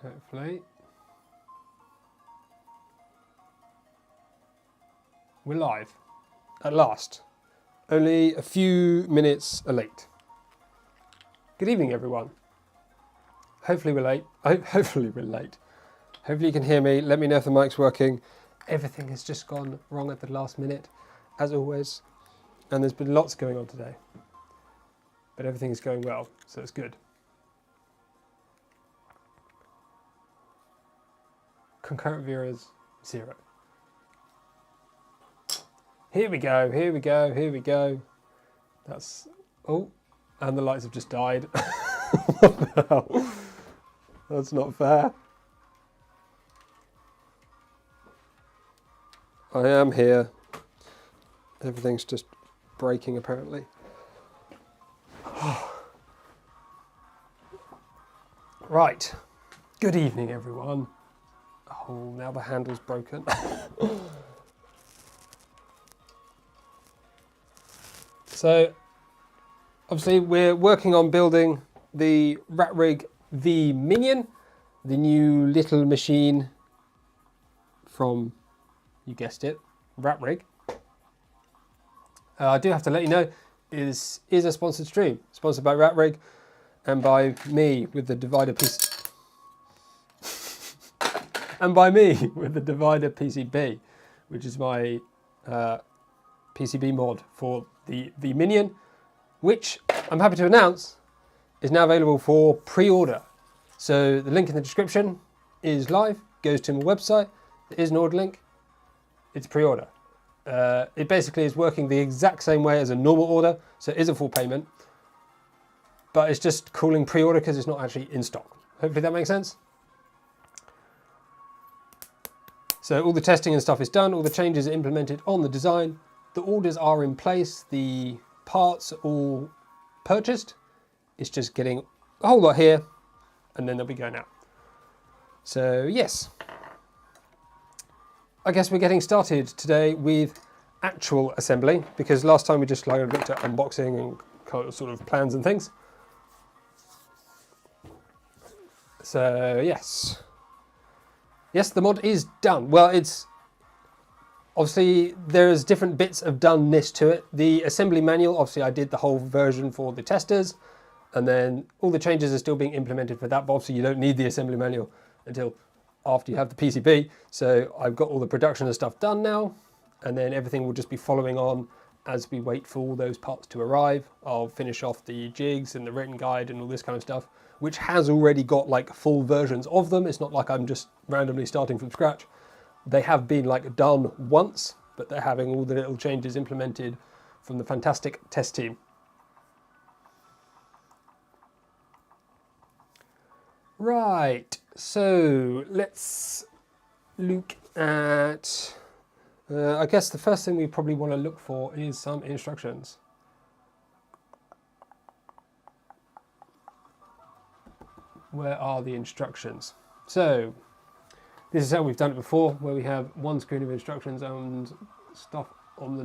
Hopefully. We're live. At last. Only a few minutes late. Good evening, everyone. Hopefully we're late. Hopefully we're late. Hopefully you can hear me. Let me know if the mic's working. Everything has just gone wrong at the last minute, as always. And there's been lots going on today. But everything is going well, so it's good. Concurrent viewers, 0. Here we go, here we go, here we go. That's, oh, and the lights have just died. What the hell? That's not fair. I am here. Everything's just breaking apparently. Right. Good evening, everyone. Oh, now the handle's broken. So, obviously we're working on building the Rat Rig V-minion, the new little machine from, you guessed it, Rat Rig. I do have to let you know, is a sponsored stream, sponsored by Rat Rig and by me with the divider piece. And by me with the divider PCB, which is my PCB mod for the V-minion, which I'm happy to announce is now available for pre-order. So the link in the description is live, goes to my website. There is an order link. It's pre-order. It basically is working the exact same way as a normal order, so it is a full payment, but it's just calling pre-order because it's not actually in stock. Hopefully that makes sense. So all the testing and stuff is done, all the changes are implemented on the design, the orders are in place, the parts are all purchased. It's just getting a whole lot here, and then they'll be going out. So yes, I guess we're getting started today with actual assembly, because last time we just looked at unboxing and sort of plans and things. So yes. Yes, the mod is done. Well, it's obviously there's different bits of doneness to it. The assembly manual, obviously I did the whole version for the testers, and then all the changes are still being implemented for that, but obviously you don't need the assembly manual until after you have the PCB. So I've got all the production and stuff done now, and then everything will just be following on as we wait for all those parts to arrive. I'll finish off the jigs and the written guide and all this kind of stuff, which has already got like full versions of them. It's not like I'm just randomly starting from scratch. They have been like done once, but they're having all the little changes implemented from the fantastic test team. Right, so let's look at, I guess the first thing we probably want to look for is some instructions. Where are the instructions? So this is how we've done it before, where we have one screen of instructions and stuff on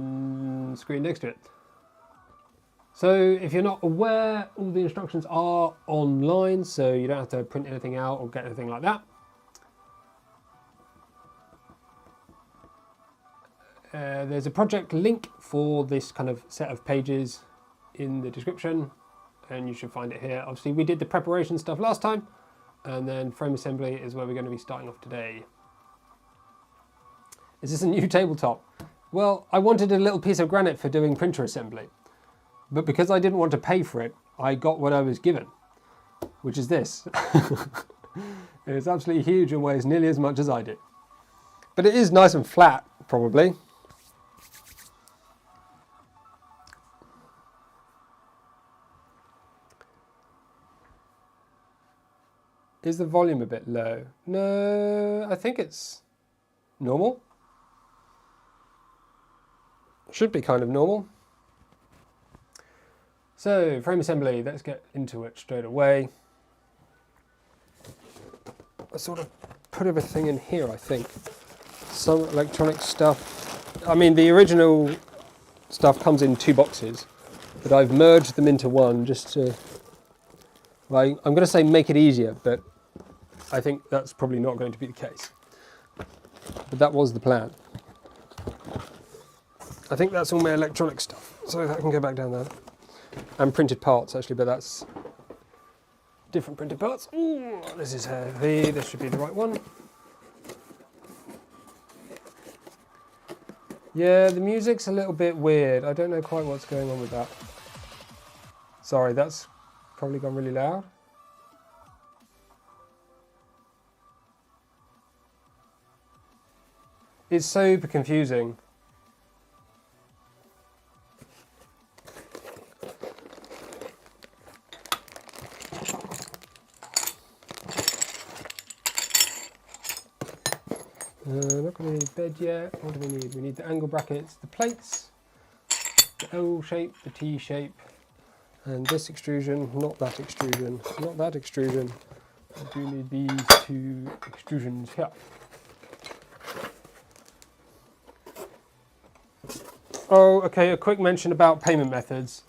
the screen next to it. So if you're not aware, all the instructions are online, so you don't have to print anything out or get anything like that. There's a project link for this kind of set of pages in the description, and you should find it here. Obviously we did the preparation stuff last time, and then frame assembly is where we're going to be starting off today. Is this a new tabletop? Well, I wanted a little piece of granite for doing printer assembly, but because I didn't want to pay for it, I got what I was given, which is this. It's absolutely huge and weighs nearly as much as I did. But it is nice and flat, probably. Is the volume a bit low? No, I think it's normal. Should be kind of normal. So, frame assembly, let's get into it straight away. I sort of put everything in here, I think. Some electronic stuff. I mean, the original stuff comes in 2 boxes, but I've merged them into one just to, well, I'm going to say make it easier, but I think that's probably not going to be the case. But that was the plan. I think that's all my electronic stuff, so that can go back down there. And printed parts actually, but that's different printed parts. Ooh, this is heavy, this should be the right one. Yeah, the music's a little bit weird. I don't know quite what's going on with that. Sorry, that's probably gone really loud. It's super confusing. Not going to need a bed yet. What do we need? We need the angle brackets, the plates, the L shape, the T shape, and this extrusion, not that extrusion, not that extrusion. I do need these two extrusions here. Oh, okay, a quick mention about payment methods.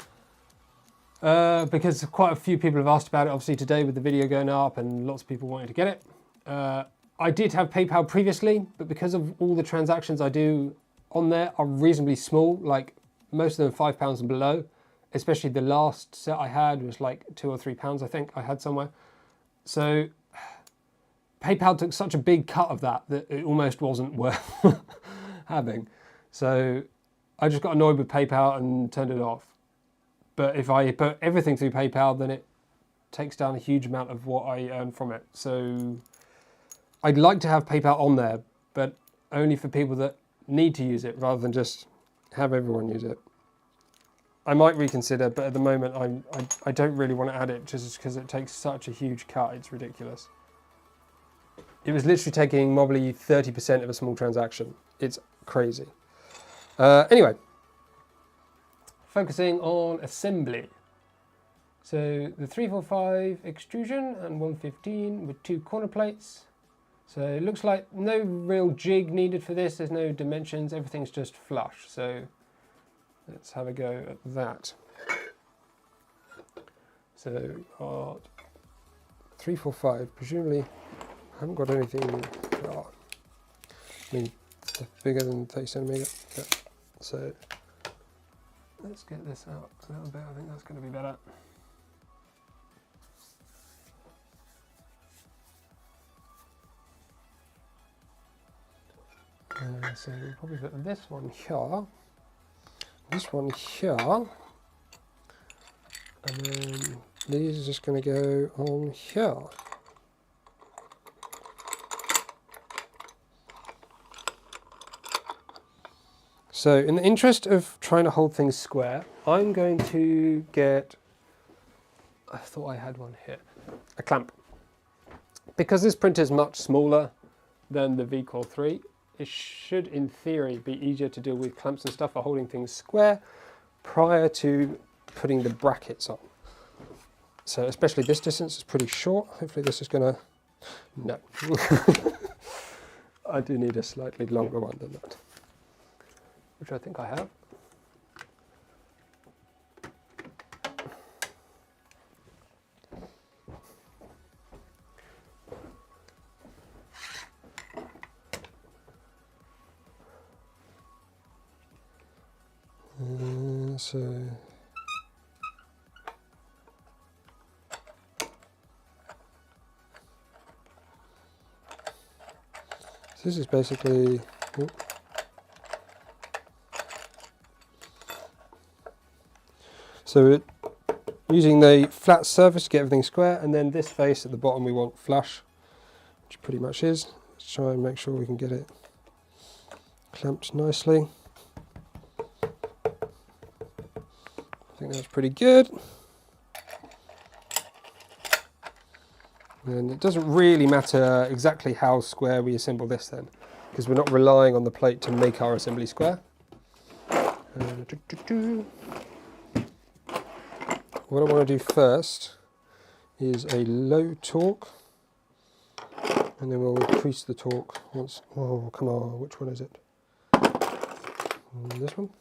Because quite a few people have asked about it, obviously today with the video going up and lots of people wanting to get it. I did have PayPal previously, but because of all the transactions I do on there are reasonably small, like most of them £5 and below, especially the last set I had was like £2 or £3 I think I had somewhere. So PayPal took such a big cut of that it almost wasn't worth having. So I just got annoyed with PayPal and turned it off. But if I put everything through PayPal, then it takes down a huge amount of what I earn from it. So I'd like to have PayPal on there, but only for people that need to use it rather than just have everyone use it. I might reconsider, but at the moment I don't really want to add it just because it takes such a huge cut. It's ridiculous. It was literally taking probably 30% of a small transaction. It's crazy. Anyway, focusing on assembly. So the 345 extrusion and 115 with 2 corner plates. So it looks like no real jig needed for this. There's no dimensions. Everything's just flush. So let's have a go at that. So our 345, presumably, I haven't got anything. I mean, bigger than 30 centimetre. Yeah. So let's get this out a little bit. I think that's going to be better. So we'll probably put this one here, and then these are just going to go on here. So in the interest of trying to hold things square, I'm going to get, I thought I had one here, a clamp. Because this printer is much smaller than the V-Core 3, it should, in theory, be easier to deal with clamps and stuff for holding things square prior to putting the brackets on. So especially this distance is pretty short. Hopefully this is gonna, no. I do need a slightly longer one than that, which I think I have. So this is basically, so using the flat surface to get everything square, and then this face at the bottom we want flush, which pretty much is. Let's try and make sure we can get it clamped nicely. I think that's pretty good. And it doesn't really matter exactly how square we assemble this then, because we're not relying on the plate to make our assembly square. What I want to do first is a low torque, and then we'll increase the torque once. Oh, come on, which one is it? This one?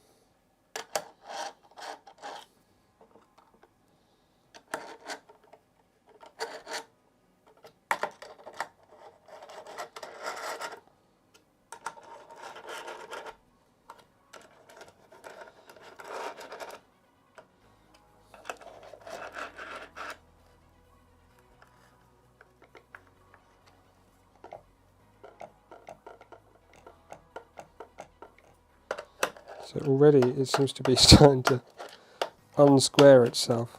So already it seems to be starting to unsquare itself.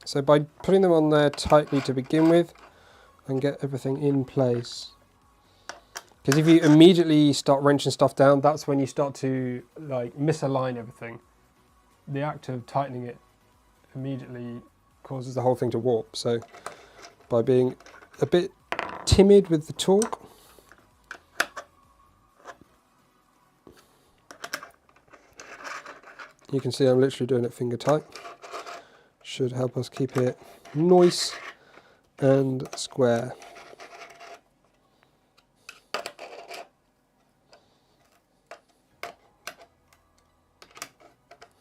So by putting them on there tightly to begin with, and get everything in place. Because if you immediately start wrenching stuff down, that's when you start to like misalign everything. The act of tightening it immediately causes the whole thing to warp. So by being a bit timid with the torque, you can see I'm literally doing it finger tight. Should help us keep it nice and square.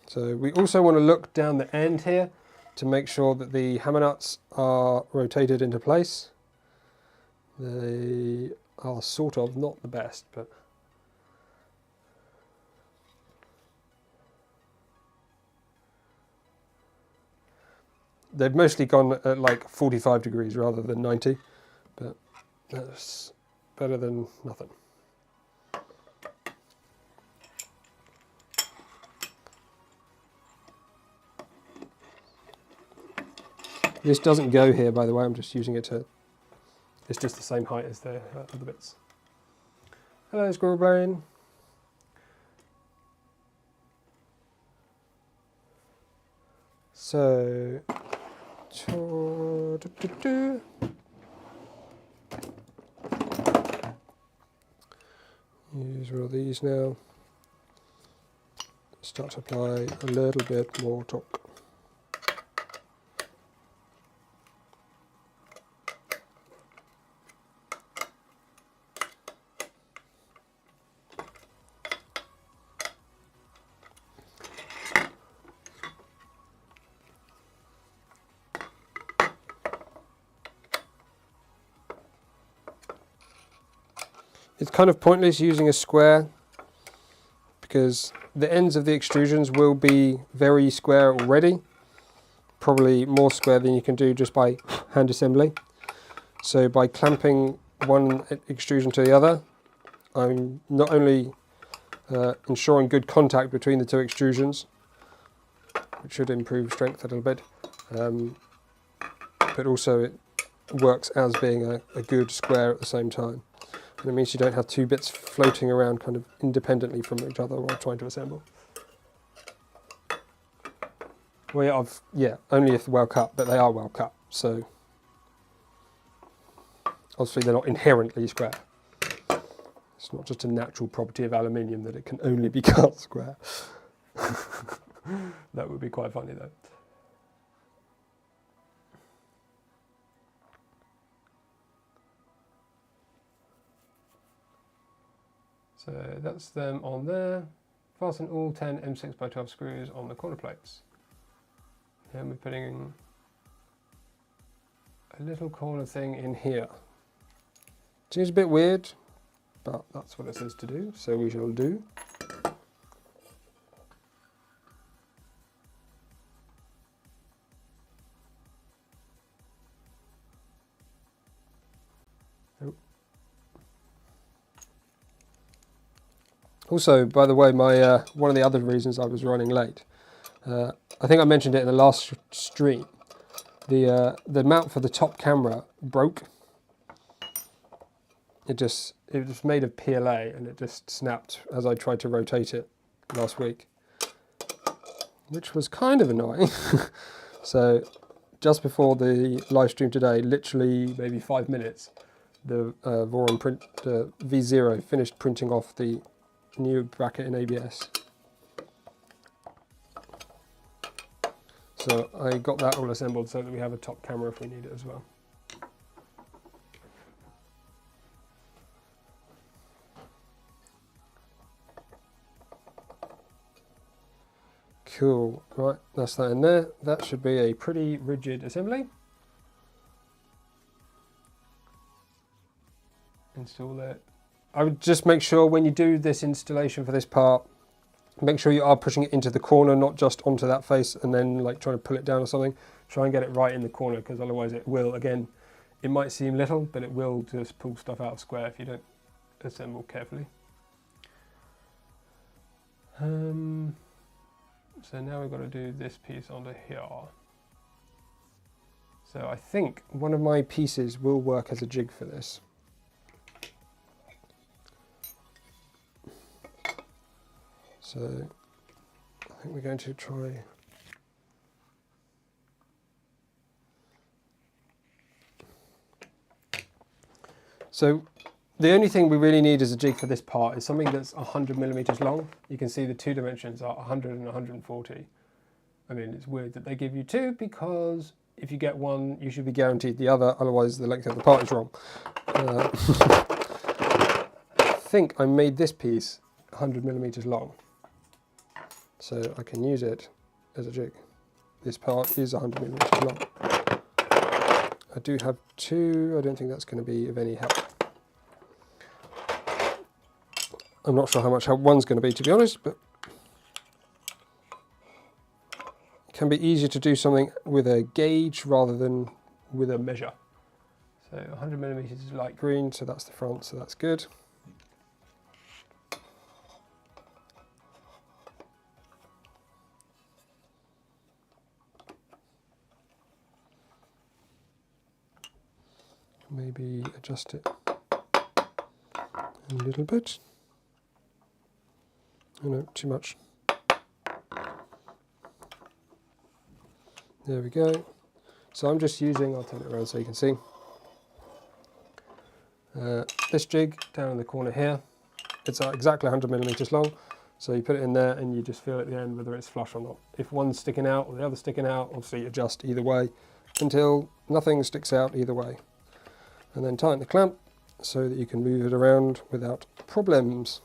So we also want to look down the end here to make sure that the hammer nuts are rotated into place. They are sort of not the best, but they've mostly gone at like 45 degrees rather than 90, but that's better than nothing. This doesn't go here, by the way, I'm just using it to, it's just the same height as the other bits. Hello, Squirrel Brain. So, use all these now. Start to apply a little bit more torque. It's kind of pointless using a square because the ends of the extrusions will be very square already, probably more square than you can do just by hand assembly. So by clamping one extrusion to the other, I'm not only ensuring good contact between the two extrusions, which should improve strength a little bit, but also it works as being a good square at the same time. And it means you don't have two bits floating around kind of independently from each other while trying to assemble. Well, yeah, only if well cut, but they are well cut, so obviously they're not inherently square. It's not just a natural property of aluminium that it can only be cut square. That would be quite funny though. So that's them on there. Fasten all 10 M6x12 screws on the corner plates. And we're putting a little corner thing in here. Seems a bit weird, but that's what it says to do, so we shall do. Also, by the way, my one of the other reasons I was running late, I think I mentioned it in the last stream, the mount for the top camera broke. It was made of PLA and it just snapped as I tried to rotate it last week, which was kind of annoying. So just before the live stream today, literally maybe 5 minutes, the Voron V0 finished printing off the new bracket in ABS. So I got that all assembled so that we have a top camera if we need it as well. Cool, right, that's that in there. That should be a pretty rigid assembly. Install it. I would just make sure when you do this installation for this part, make sure you are pushing it into the corner, not just onto that face and then like trying to pull it down or something. Try and get it right in the corner, because otherwise it will, again, it might seem little, but it will just pull stuff out of square if you don't assemble carefully. So now we've got to do this piece onto here. So I think one of my pieces will work as a jig for this. So I think we're going to try. So the only thing we really need as a jig for this part is something that's 100 millimeters long. You can see the two dimensions are 100 and 140. I mean, it's weird that they give you two, because if you get one, you should be guaranteed the other, otherwise the length of the part is wrong. I think I made this piece 100 millimeters long, so I can use it as a jig. This part is 100 millimeters long. I do have two, I don't think that's going to be of any help. I'm not sure how much help one's going to be, to be honest, but it can be easier to do something with a gauge rather than with a measure. So 100 millimeters is light green, so that's the front, so that's good. Maybe adjust it a little bit. Oh no, too much. There we go. So I'm just using, I'll turn it around so you can see, this jig down in the corner here. It's exactly 100 millimeters long. So you put it in there and you just feel at the end whether it's flush or not. If one's sticking out or the other's sticking out, obviously adjust either way until nothing sticks out either way. And then tighten the clamp so that you can move it around without problems.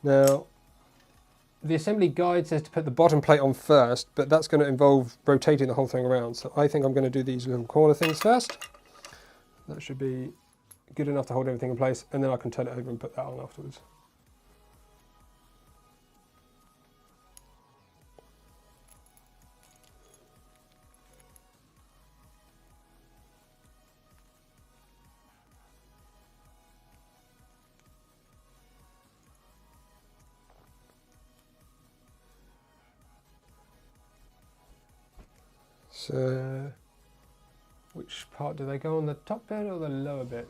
Now, the assembly guide says to put the bottom plate on first, but that's going to involve rotating the whole thing around. So I think I'm going to do these little corner things first. That should be good enough to hold everything in place, and then I can turn it over and put that on afterwards. So, which part do they go on, the top bit or the lower bit?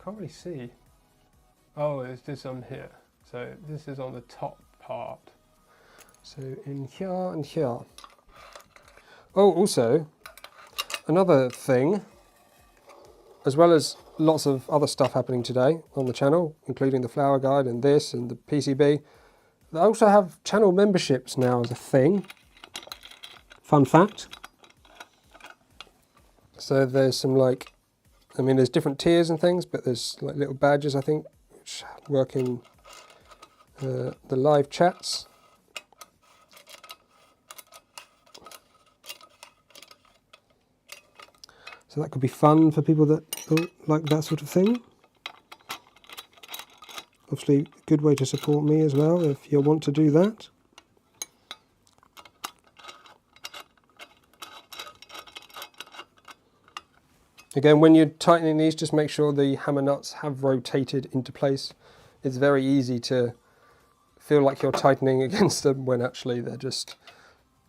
Can't really see. Oh, it's this on here. So this is on the top part. So in here and here. Oh, also, another thing, as well as lots of other stuff happening today on the channel, including the flower guide and this and the PCB, they also have channel memberships now as a thing. Fun fact. So there's some like, I mean there's different tiers and things, but there's like little badges I think, which work in the live chats. So that could be fun for people that don't like that sort of thing. Obviously a good way to support me as well if you want to do that. Again, when you're tightening these, just make sure the hammer nuts have rotated into place. It's very easy to feel like you're tightening against them when actually they're just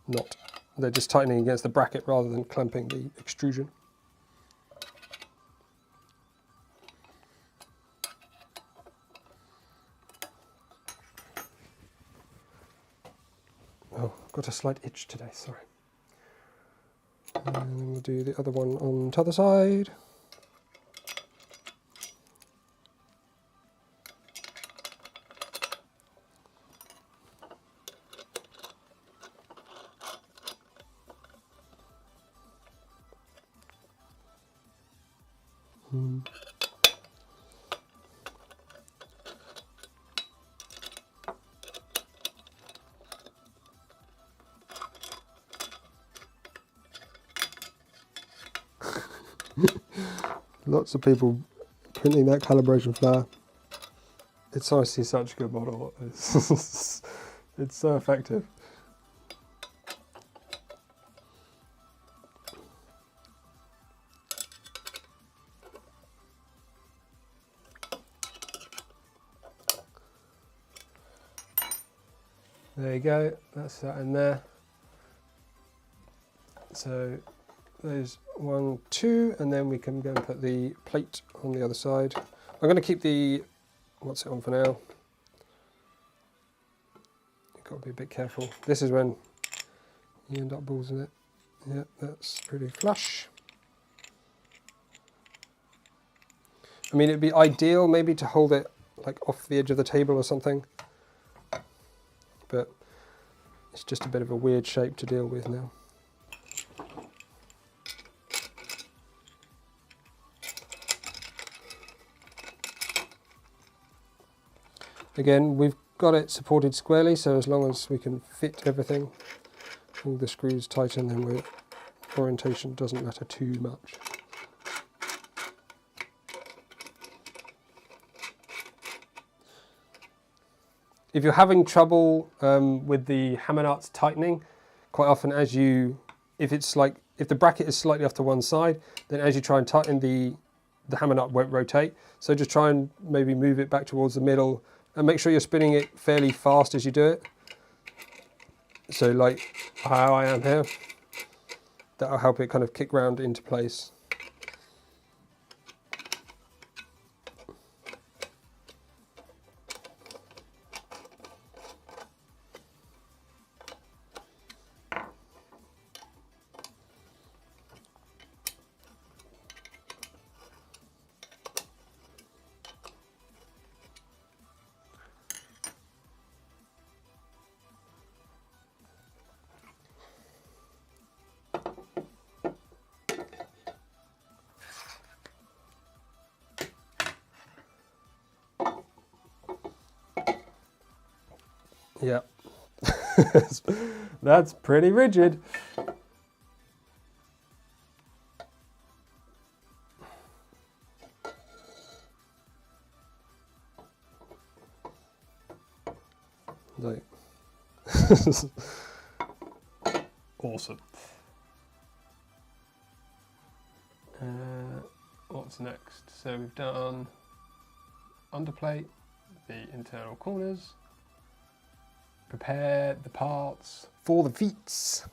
not. They're just tightening against the bracket rather than clamping the extrusion. Oh, I've got a slight itch today, sorry. And then we'll do the other one on the other side. Lots of people printing that calibration flyer. It's honestly such a good model. It's, it's so effective. There you go, that's that in there. So there's 1, 2, and then we can go and put the plate on the other side. I'm going to keep the, what's it on for now? You've got to be a bit careful. This is when you end up ballsing it. Yeah, that's pretty flush. I mean, it'd be ideal maybe to hold it like off the edge of the table or something, but it's just a bit of a weird shape to deal with now. Again, we've got it supported squarely, so as long as we can fit everything, all the screws tighten, then orientation doesn't matter too much. If you're having trouble with the hammer nuts tightening, quite often if the bracket is slightly off to one side, then as you try and tighten the hammer nut won't rotate. So just try and maybe move it back towards the middle and make sure you're spinning it fairly fast as you do it. So like how I am here, that'll help it kind of kick round into place. Yeah, that's pretty rigid. Like, awesome. What's next? So we've done underplate, the internal corners. Prepare the parts for the feet. So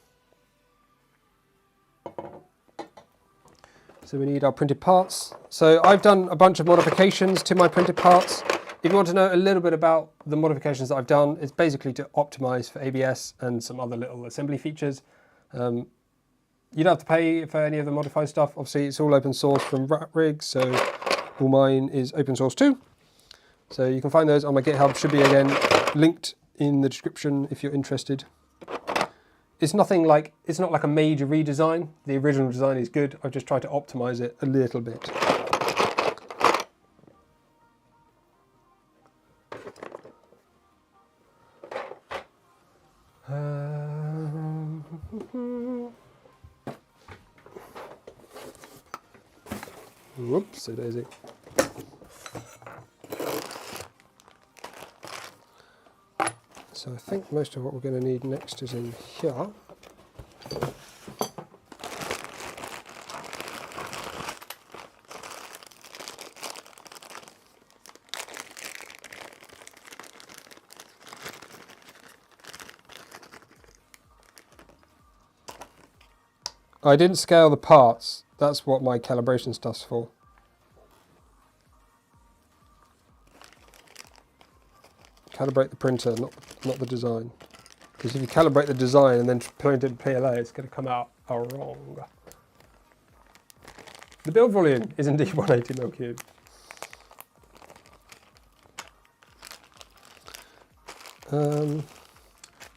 we need our printed parts. So I've done a bunch of modifications to my printed parts. If you want to know a little bit about the modifications that I've done, it's basically to optimize for ABS and some other little assembly features. You don't have to pay for any of the modified stuff. Obviously, it's all open source from Rat Rig, so all mine is open source too. So you can find those on my GitHub. Should be again linked in the description if you're interested. It's not like a major redesign. The original design is good. I've just tried to optimize it a little bit. Whoops, daisy. So I think most of what we're going to need next is in here. I didn't scale the parts. That's what my calibration stuff's for. Calibrate the printer, not the design. Because if you calibrate the design and then print it in PLA, it's going to come out wrong. The build volume is indeed 180mm cube.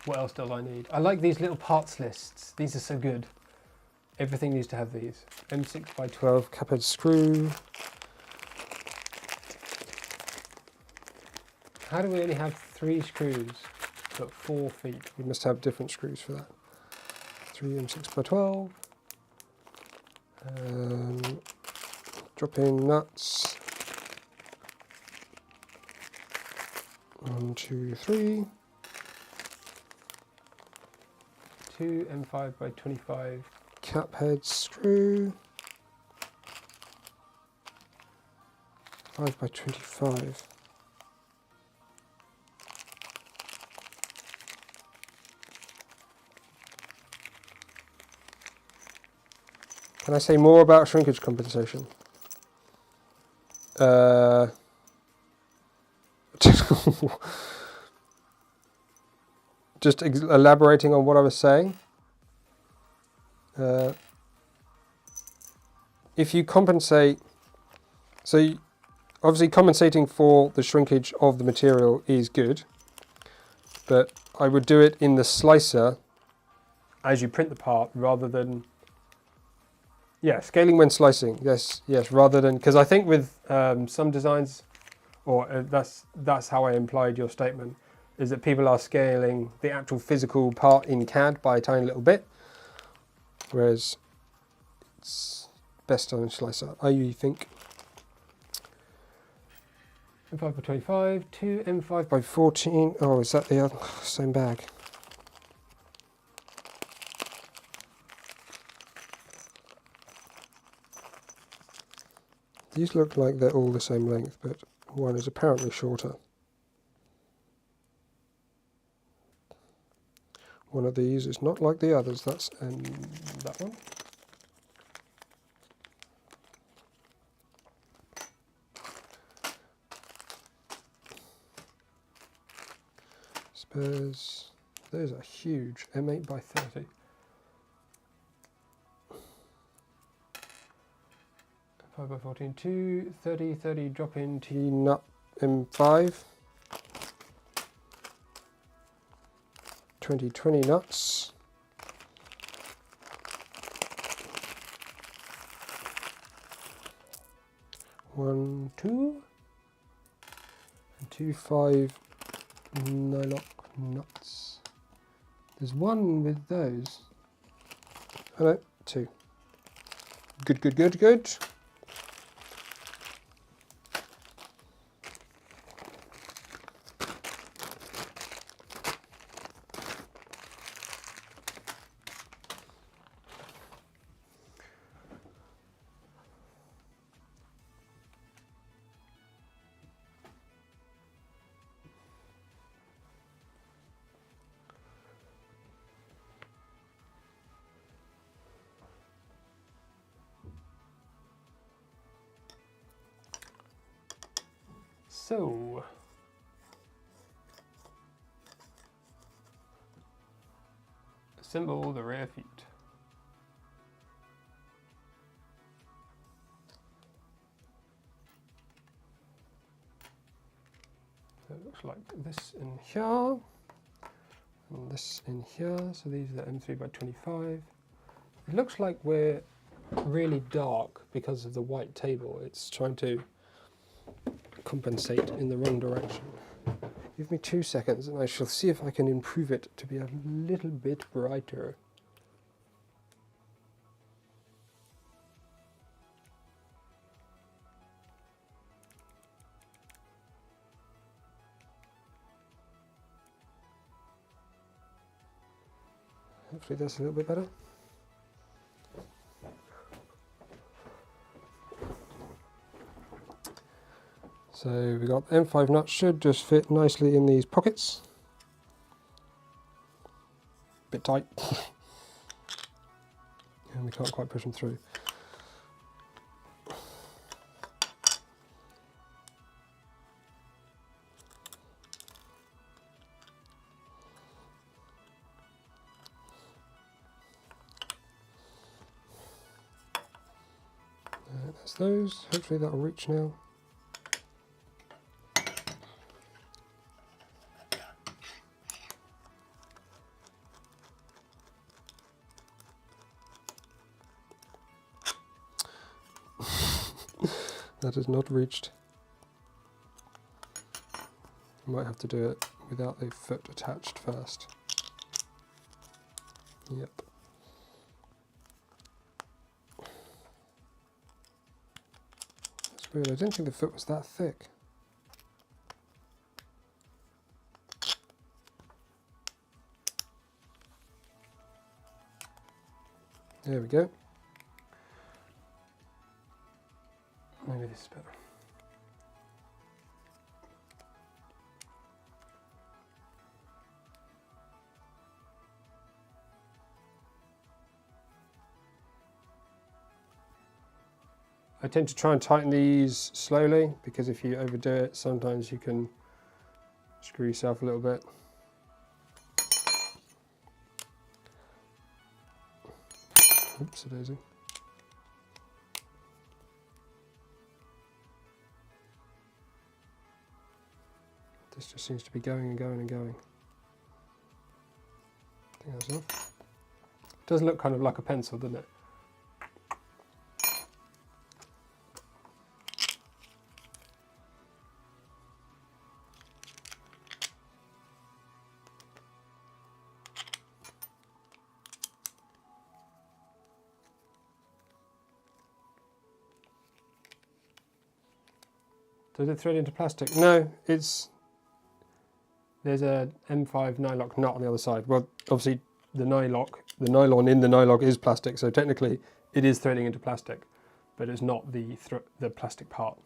What else do I need? I like these little parts lists. These are so good. Everything needs to have these. M6x12 cap-head screw. How do we only have 3 screws but 4 feet? We must have different screws for that. 3 M6x12. drop in nuts. 1, 2, 3. 2 M5 by 25. Cap head screw. 5 by 25. Can I say more about shrinkage compensation? Just elaborating on what I was saying. If you compensate, so obviously compensating for the shrinkage of the material is good, but I would do it in the slicer as you print the part rather than, yeah, scaling when slicing. Yes, rather than, because I think with some designs, or that's how I implied your statement, is that people are scaling the actual physical part in CAD by a tiny little bit, whereas it's best on a slicer, you think. M5 by 25, 2 M5 By 14, oh, is that the other, same bag? These look like they're all the same length, but one is apparently shorter. One of these is not like the others, that's that one. Spares, those are huge, M8 by 30. 5 by 14, 2, 30, 30, drop in T nut M5. 20 nuts. One, 2, and 2 5 nylock nuts. There's one with those. Oh no, 2. Good. So, assemble the rear feet. So it looks like this in here, and this in here. So these are the M3 by 25. It looks like we're really dark because of the white table. It's trying to compensate in the wrong direction. Give me 2 seconds and I shall see if I can improve it to be a little bit brighter. Hopefully that's a little bit better. So we got M5 nuts, should just fit nicely in these pockets. Bit tight. And we can't quite push them through. That's those. Hopefully that'll reach now. That has not reached. I might have to do it without the foot attached first. Yep. Weird, I didn't think the foot was that thick. There we go. Maybe this is better. I tend to try and tighten these slowly because if you overdo it, sometimes you can screw yourself a little bit. Oops, a daisy. This just seems to be going and going and going. I think that's enough. Does look kind of like a pencil, doesn't it? Does it thread into plastic? No, there's a M5 nylock nut on the other side. Well, obviously the nylon in the nylock is plastic, so technically it is threading into plastic, but it's not the plastic part.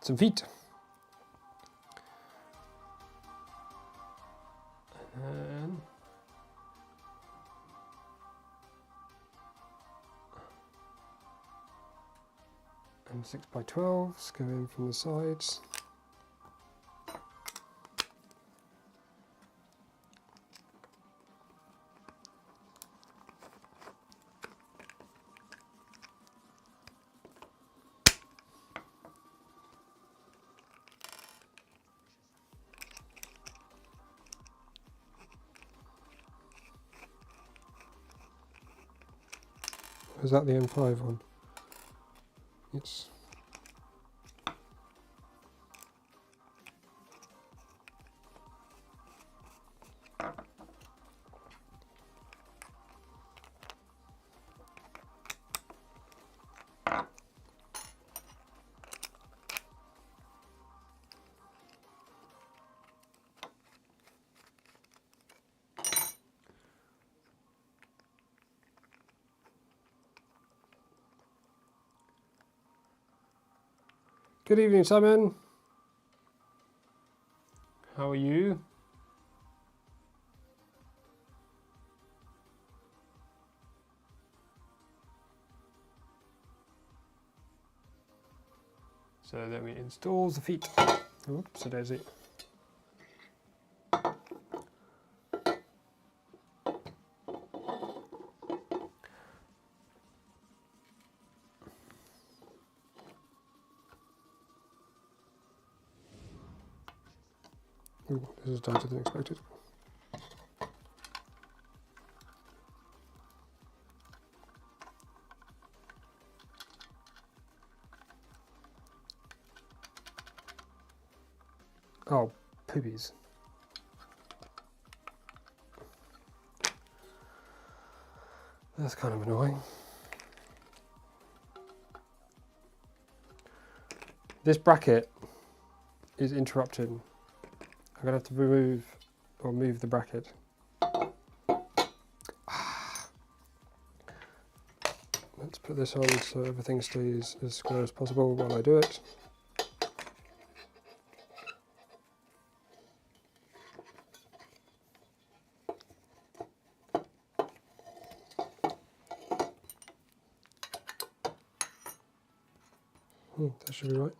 Some feet. And M6x12s go in from the sides. Is that the M5 one? Yes. Good evening, Simon. How are you? So then we install the feet. Oops, a daisy. Ooh, this is tighter than expected. Oh, poopies. That's kind of annoying. This bracket is interrupted. I'm going to have to remove or move the bracket. Let's put this on so everything stays as square as possible while I do it. That should be right.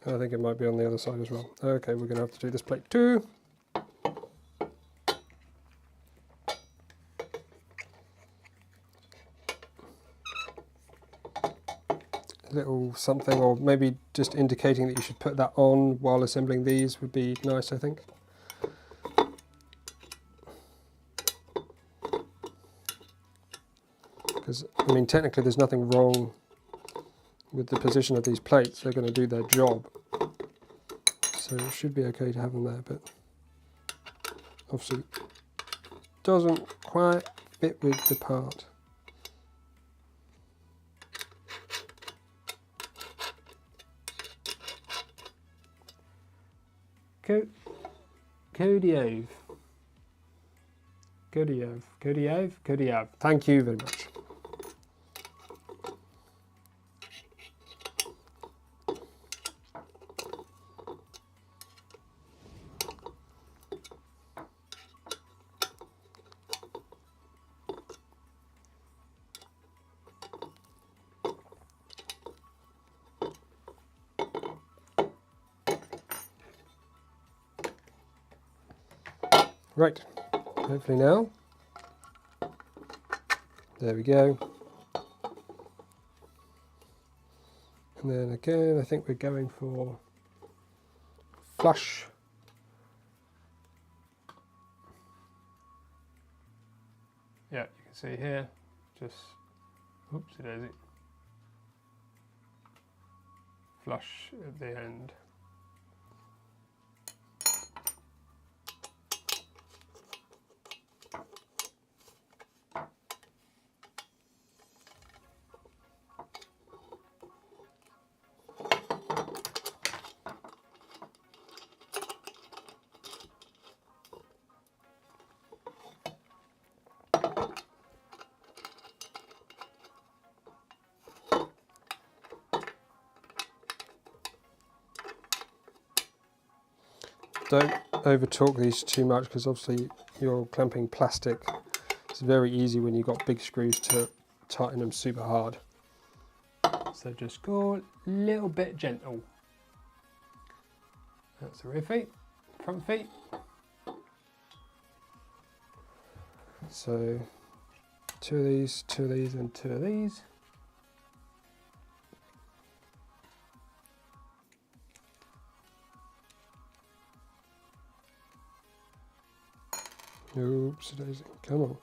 I think it might be on the other side as well. Okay, we're going to have to do this plate too. A little something, or maybe just indicating that you should put that on while assembling these would be nice, I think. Because, I mean, technically there's nothing wrong with the position of these plates. They're going to do their job. So it should be okay to have them there, but obviously doesn't quite fit with the part. Kodiov. Thank you very much. Right, hopefully now. There we go. And then again, I think we're going for flush. Yeah, you can see here, just, oopsie daisy, flush at the end. Don't over torque these too much, because obviously you're clamping plastic. It's very easy when you've got big screws to tighten them super hard. So just go a little bit gentle. That's the rear feet, front feet. So 2 of these, 2 of these, and 2 of these. Oops, daisy, come on.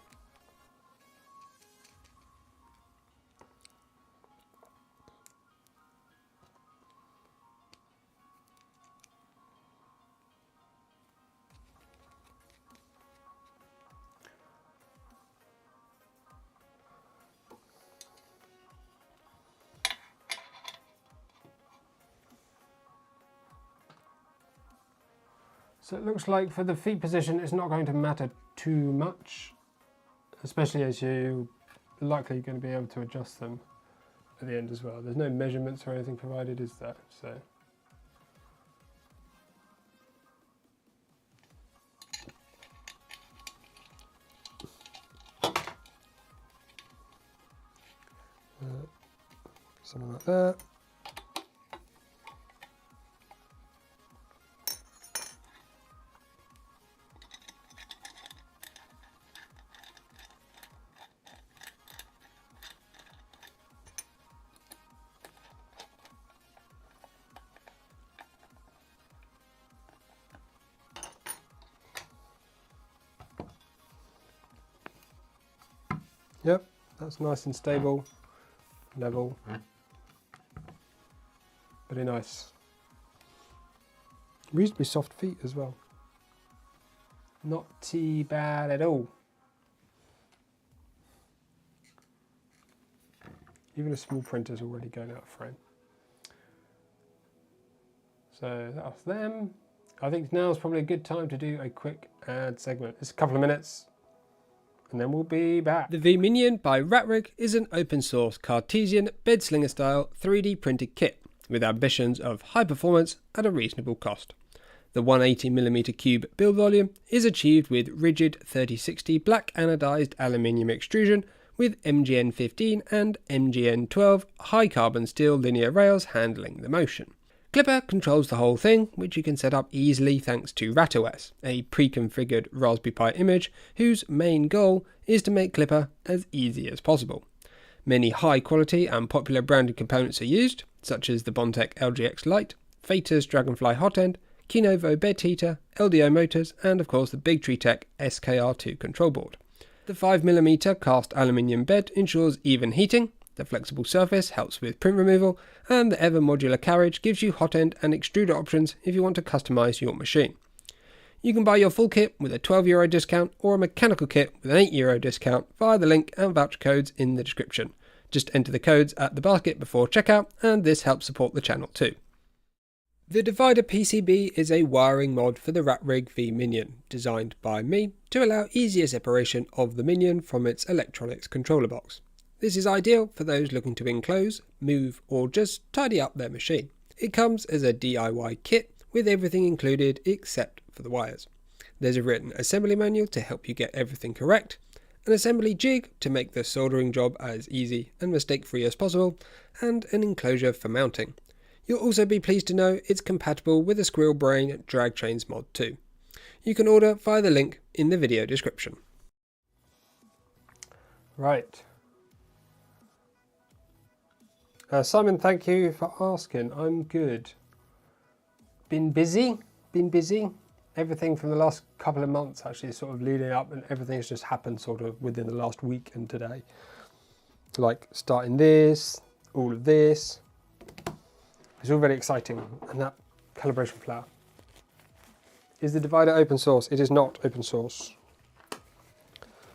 So it looks like for the feet position, it's not going to matter too much, especially as you're likely going to be able to adjust them at the end as well. There's no measurements or anything provided, is there? So. Something like that. Yep, that's nice and stable, level, very nice. Reasonably soft feet as well. Not too bad at all. Even a small printer's already going out of frame. So that's them. I think now is probably a good time to do a quick ad segment. It's a couple of minutes, and then we'll be back. The V-minion by Rat Rig is an open source Cartesian bed slinger style 3D printed kit with ambitions of high performance at a reasonable cost. The 180mm cube build volume is achieved with rigid 3060 black anodized aluminium extrusion with MGN15 and MGN12 high carbon steel linear rails handling the motion. Clipper controls the whole thing, which you can set up easily thanks to Rat OS, a pre-configured Raspberry Pi image whose main goal is to make Clipper as easy as possible. Many high quality and popular branded components are used, such as the Bontech LGX Lite, Fater's Dragonfly hot end, Kinovo bed heater, LDO motors, and of course the Big Tree Tech SKR2 control board. The 5mm cast aluminium bed ensures even heating, the flexible surface helps with print removal, and the ever modular carriage gives you hot end and extruder options if you want to customize your machine. You can buy your full kit with a €12 discount or a mechanical kit with an €8 discount via the link and voucher codes in the description. Just enter the codes at the basket before checkout, and this helps support the channel too. The divider PCB is a wiring mod for the Rat Rig V-minion, designed by me to allow easier separation of the minion from its electronics controller box. This is ideal for those looking to enclose, move, or just tidy up their machine. It comes as a DIY kit with everything included except for the wires. There's a written assembly manual to help you get everything correct, an assembly jig to make the soldering job as easy and mistake-free as possible, and an enclosure for mounting. You'll also be pleased to know it's compatible with the Squirrel Brain drag chains mod too. You can order via the link in the video description. Right. Simon, thank you for asking. I'm good. Been busy. Everything from the last couple of months actually sort of leading up, and everything's just happened sort of within the last week and today. Like starting this, all of this. It's all very exciting. And that calibration flower. Is the divider open source? It is not open source.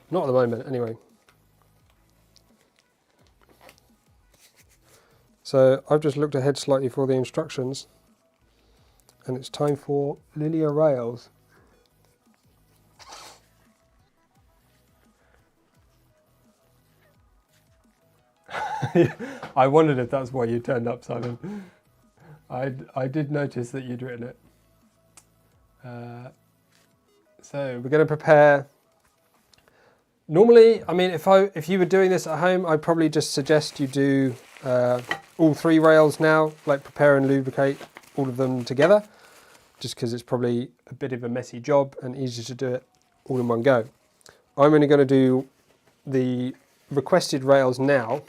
Not at the moment, anyway. So I've just looked ahead slightly for the instructions, and it's time for linear rails. I wondered if that's why you turned up, Simon. I did notice that you'd written it. So we're going to prepare. Normally, I mean, if you were doing this at home, I'd probably just suggest you do all 3 rails now, like prepare and lubricate all of them together, just because it's probably a bit of a messy job and easier to do it all in one go. I'm only going to do the requested rails now.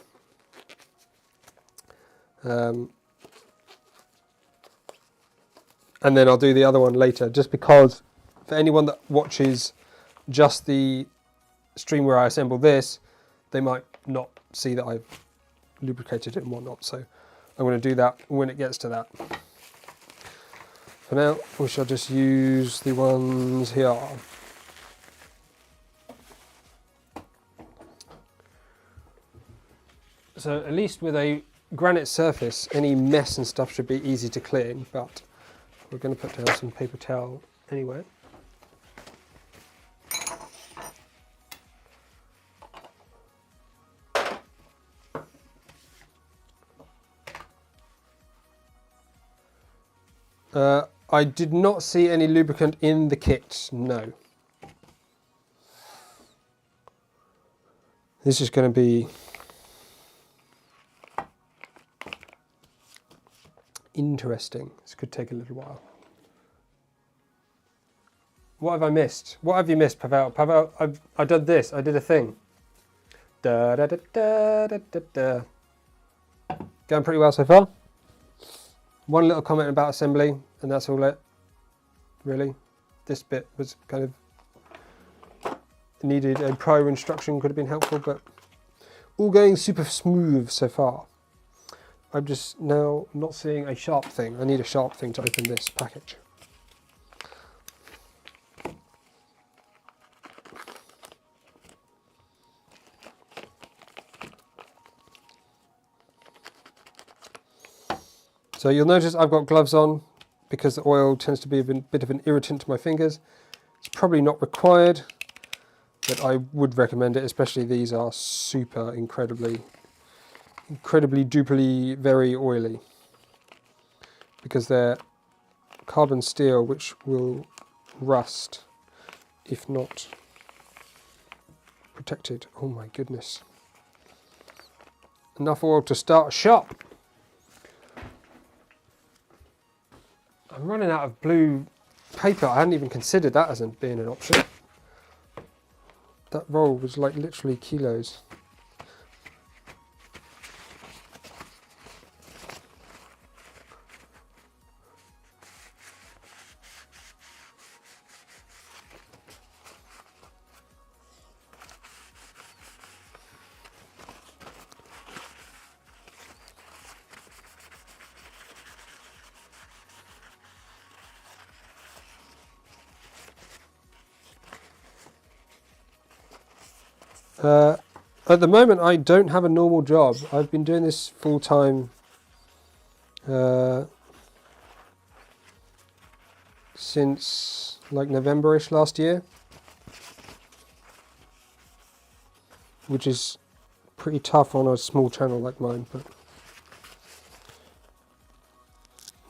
And then I'll do the other one later, just because for anyone that watches just the stream where I assemble this, they might not see that I've lubricated it and whatnot. So I'm going to do that when it gets to that. For now, we shall just use the ones here. So at least with a granite surface, any mess and stuff should be easy to clean, but we're going to put down some paper towel anyway. I did not see any lubricant in the kit, no. This is going to be interesting. This could take a little while. What have I missed? What have you missed, Pavel? Pavel, I did this. I did a thing. Da, da, da, da, da, da, da. Going pretty well so far. One little comment about assembly, and that's all it. Really, this bit was kind of needed a prior instruction, could have been helpful, but all going super smooth so far. I'm just now not seeing a sharp thing. I need a sharp thing to open this package. So you'll notice I've got gloves on because the oil tends to be a bit of an irritant to my fingers. It's probably not required, but I would recommend it, especially these are super incredibly duperly very oily because they're carbon steel, which will rust if not protected. Oh my goodness. Enough oil to start a shop. I'm running out of blue paper. I hadn't even considered that as being an option. That roll was like literally kilos. At the moment, I don't have a normal job. I've been doing this full time since like November-ish last year, which is pretty tough on a small channel like mine, but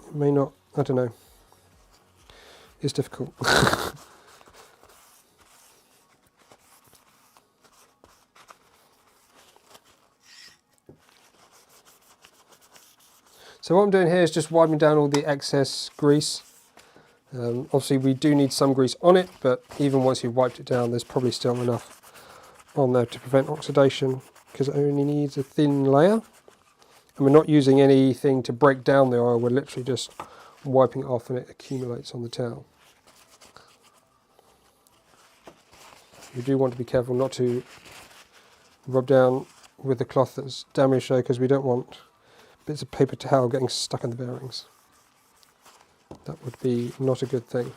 it may not, I don't know. It's difficult. So what I'm doing here is just wiping down all the excess grease. Obviously we do need some grease on it, but even once you've wiped it down, there's probably still enough on there to prevent oxidation, because it only needs a thin layer. And we're not using anything to break down the oil, we're literally just wiping it off and it accumulates on the towel. You do want to be careful not to rub down with the cloth that's damaged though, because we don't want bits of paper towel getting stuck in the bearings. That would be not a good thing.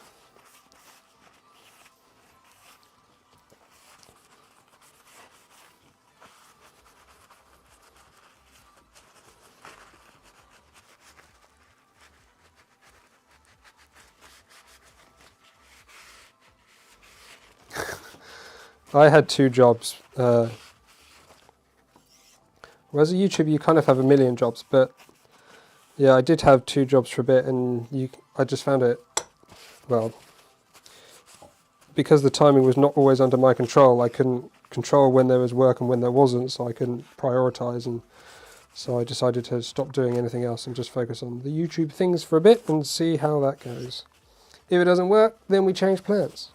I had 2 jobs. Whereas a YouTube, you kind of have a million jobs, but yeah, I did have 2 jobs for a bit, and I just found it, well, because the timing was not always under my control, I couldn't control when there was work and when there wasn't, so I couldn't prioritise, and so I decided to stop doing anything else and just focus on the YouTube things for a bit and see how that goes. If it doesn't work, then we change plans.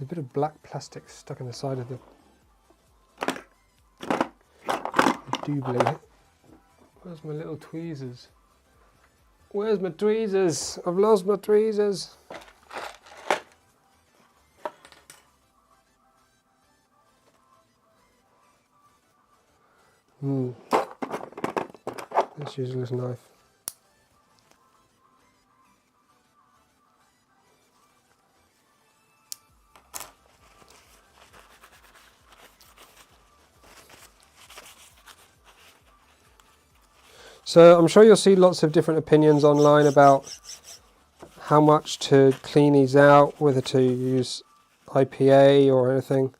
A bit of black plastic stuck in the side of the doobly. Where's my little tweezers? Where's my tweezers? I've lost my tweezers. Let's use this knife. So I'm sure you'll see lots of different opinions online about how much to clean these out, whether to use IPA or anything.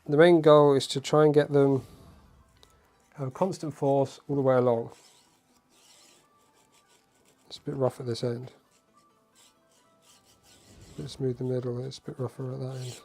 The main goal is to try and get them at a constant force all the way along. It's a bit rough at this end. A bit smooth in the middle, it's a bit rougher at that end.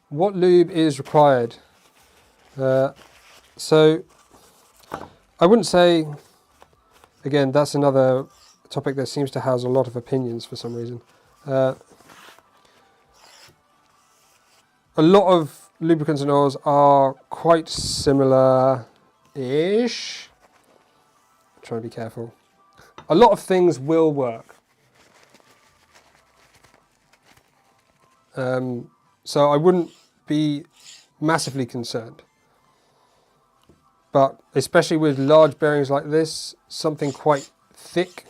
What lube is required? So I wouldn't say, again, that's another topic that seems to house a lot of opinions for some reason. A lot of lubricants and oils are quite similar-ish. I'm trying to be careful. A lot of things will work. So I wouldn't be massively concerned. But especially with large bearings like this, something quite thick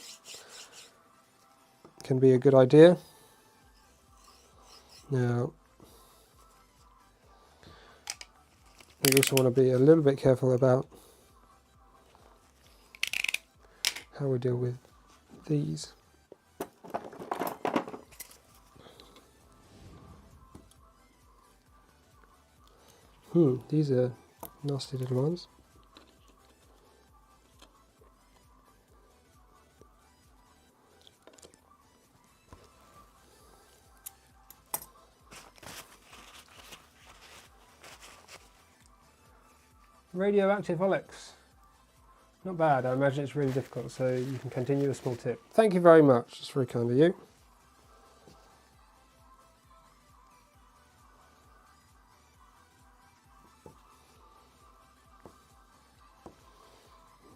can be a good idea. Now, we also want to be a little bit careful about how we deal with these. These are nasty little ones. Radioactive Olex. Not bad. I imagine it's really difficult, so you can continue a small tip. Thank you very much. It's very kind of you.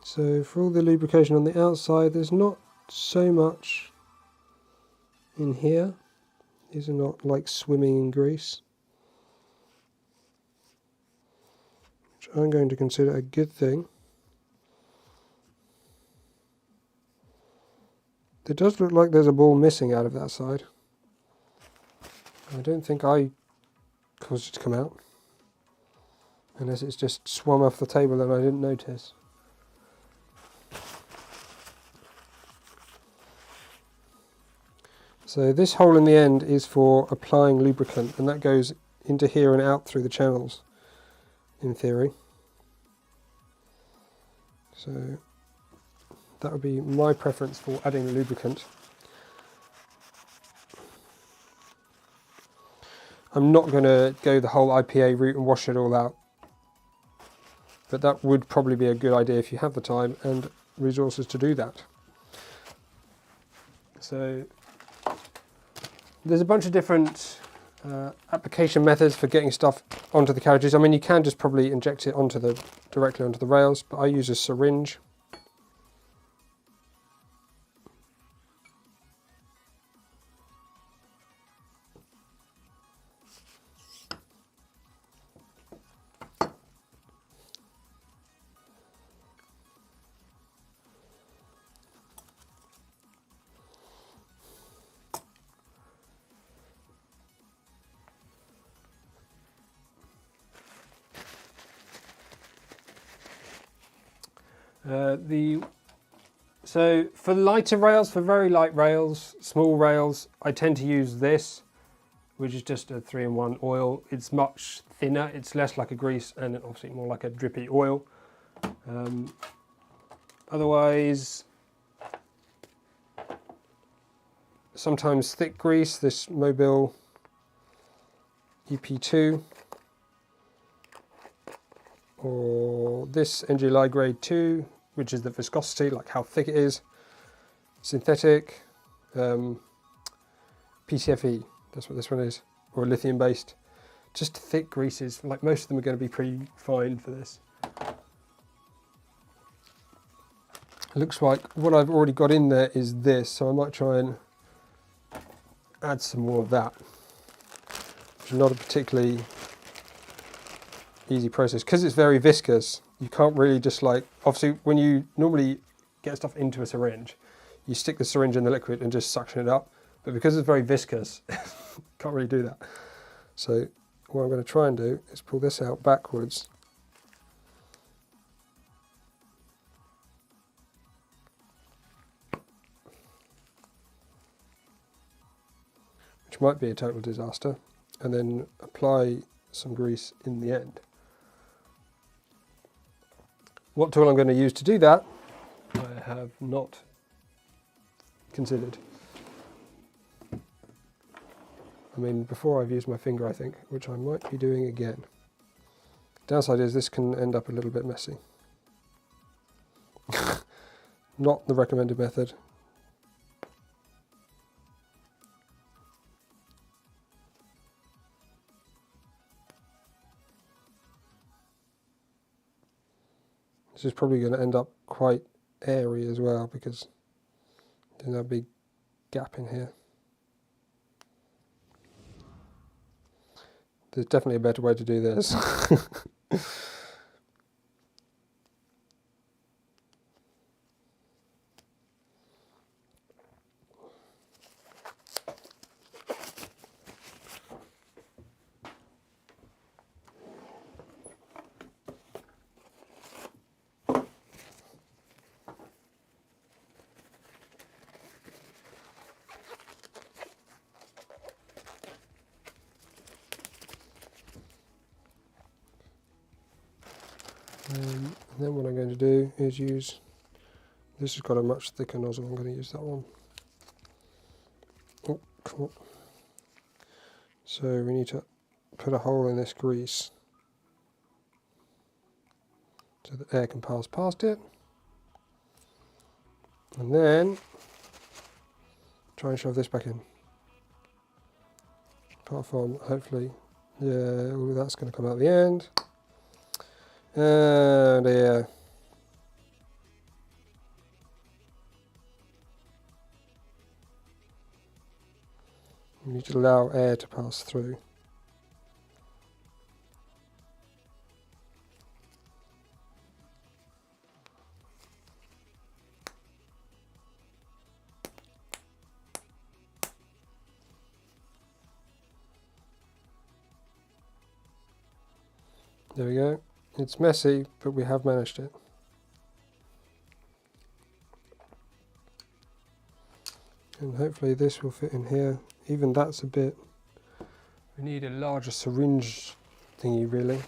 So for all the lubrication on the outside, there's not so much in here. These are not like swimming in grease, which I'm going to consider a good thing. It does look like there's a ball missing out of that side. I don't think I caused it to come out, unless it's just swum off the table and I didn't notice. So this hole in the end is for applying lubricant, and that goes into here and out through the channels, in theory. So that would be my preference for adding the lubricant. I'm not going to go the whole IPA route and wash it all out, but that would probably be a good idea if you have the time and resources to do that. So there's a bunch of different Application methods for getting stuff onto the carriages. I mean, you can just probably inject it directly onto the rails, but I use a syringe. So for lighter rails, for very light rails, small rails, I tend to use this, which is just a 3-in-1 oil. It's much thinner, it's less like a grease and obviously more like a drippy oil. Otherwise, sometimes thick grease, this Mobile EP2, or this NGLI grade 2, which is the viscosity, like how thick it is. Synthetic, PCFE, that's what this one is, or lithium based. Just thick greases, like most of them are going to be pretty fine for this. It looks like what I've already got in there is this, so I might try and add some more of that, which is not a particularly easy process because it's very viscous. You can't really just like, obviously when you normally get stuff into a syringe, you stick the syringe in the liquid and just suction it up, but because it's very viscous, can't really do that. So what I'm going to try and do is pull this out backwards, which might be a total disaster, and then apply some grease in the end. What tool I'm going to use to do that, I have not considered. I mean, before I've used my finger, I think, which I might be doing again. Downside is this can end up a little bit messy. Not the recommended method. This is probably going to end up quite airy as well because there's a big gap in here. There's definitely a better way to do this. And then what I'm going to do is use, this has got a much thicker nozzle, I'm going to use that one. Oh, come on. So we need to put a hole in this grease so that air can pass past it. And then try and shove this back in. Apart from, hopefully, yeah, all of that's going to come out the end. Oh dear. You need to allow air to pass through. There we go. It's messy, but we have managed it. And hopefully this will fit in here. Even that's a bit... We need a larger syringe thingy, really.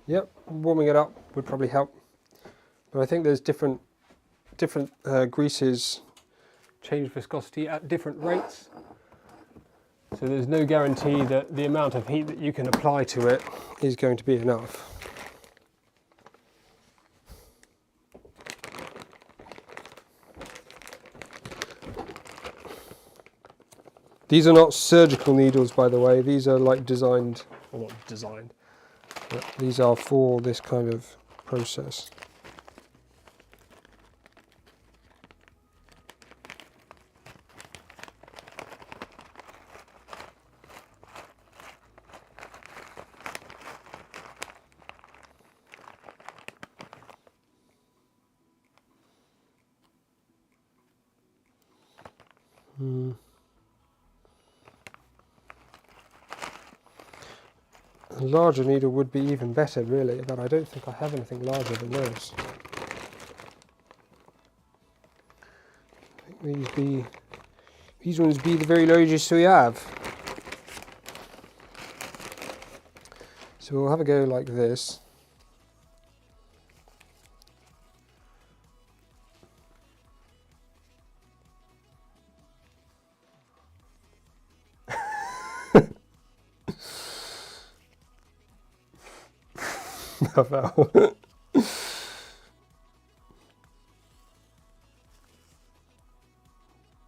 Yep, warming it up would probably help. But I think there's different greases change viscosity at different rates. So there's no guarantee that the amount of heat that you can apply to it is going to be enough. These are not surgical needles, by the way. These are like designed, or not designed, but these are for this kind of process. A larger needle would be even better, really, but I don't think I have anything larger than those. I think these ones be the very largest we have. So we'll have a go like this.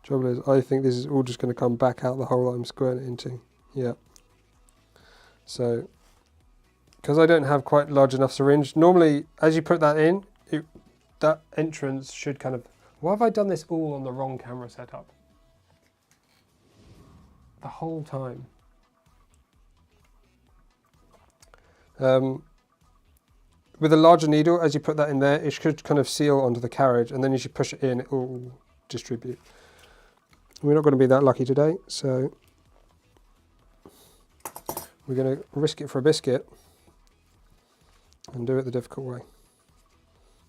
Trouble is, I think this is all just going to come back out the hole I'm squirting it into. Yeah. So, because I don't have quite large enough syringe, normally as you put that in, that entrance should kind of... Why have I done this all on the wrong camera setup? The whole time. With a larger needle, as you put that in there, it should kind of seal onto the carriage, and then as you push it in, it will distribute. We're not going to be that lucky today, so we're going to risk it for a biscuit and do it the difficult way.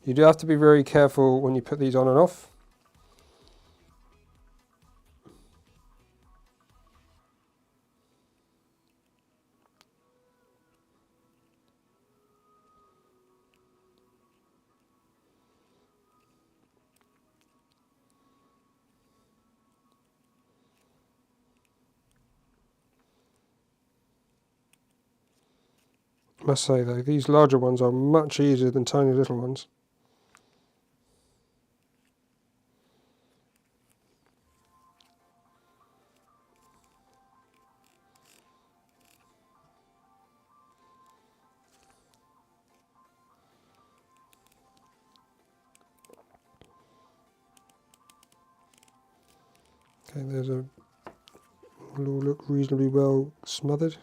You do have to be very careful when you put these on and off. Must say though, these larger ones are much easier than tiny little ones. Okay, there's a will all look reasonably well smothered.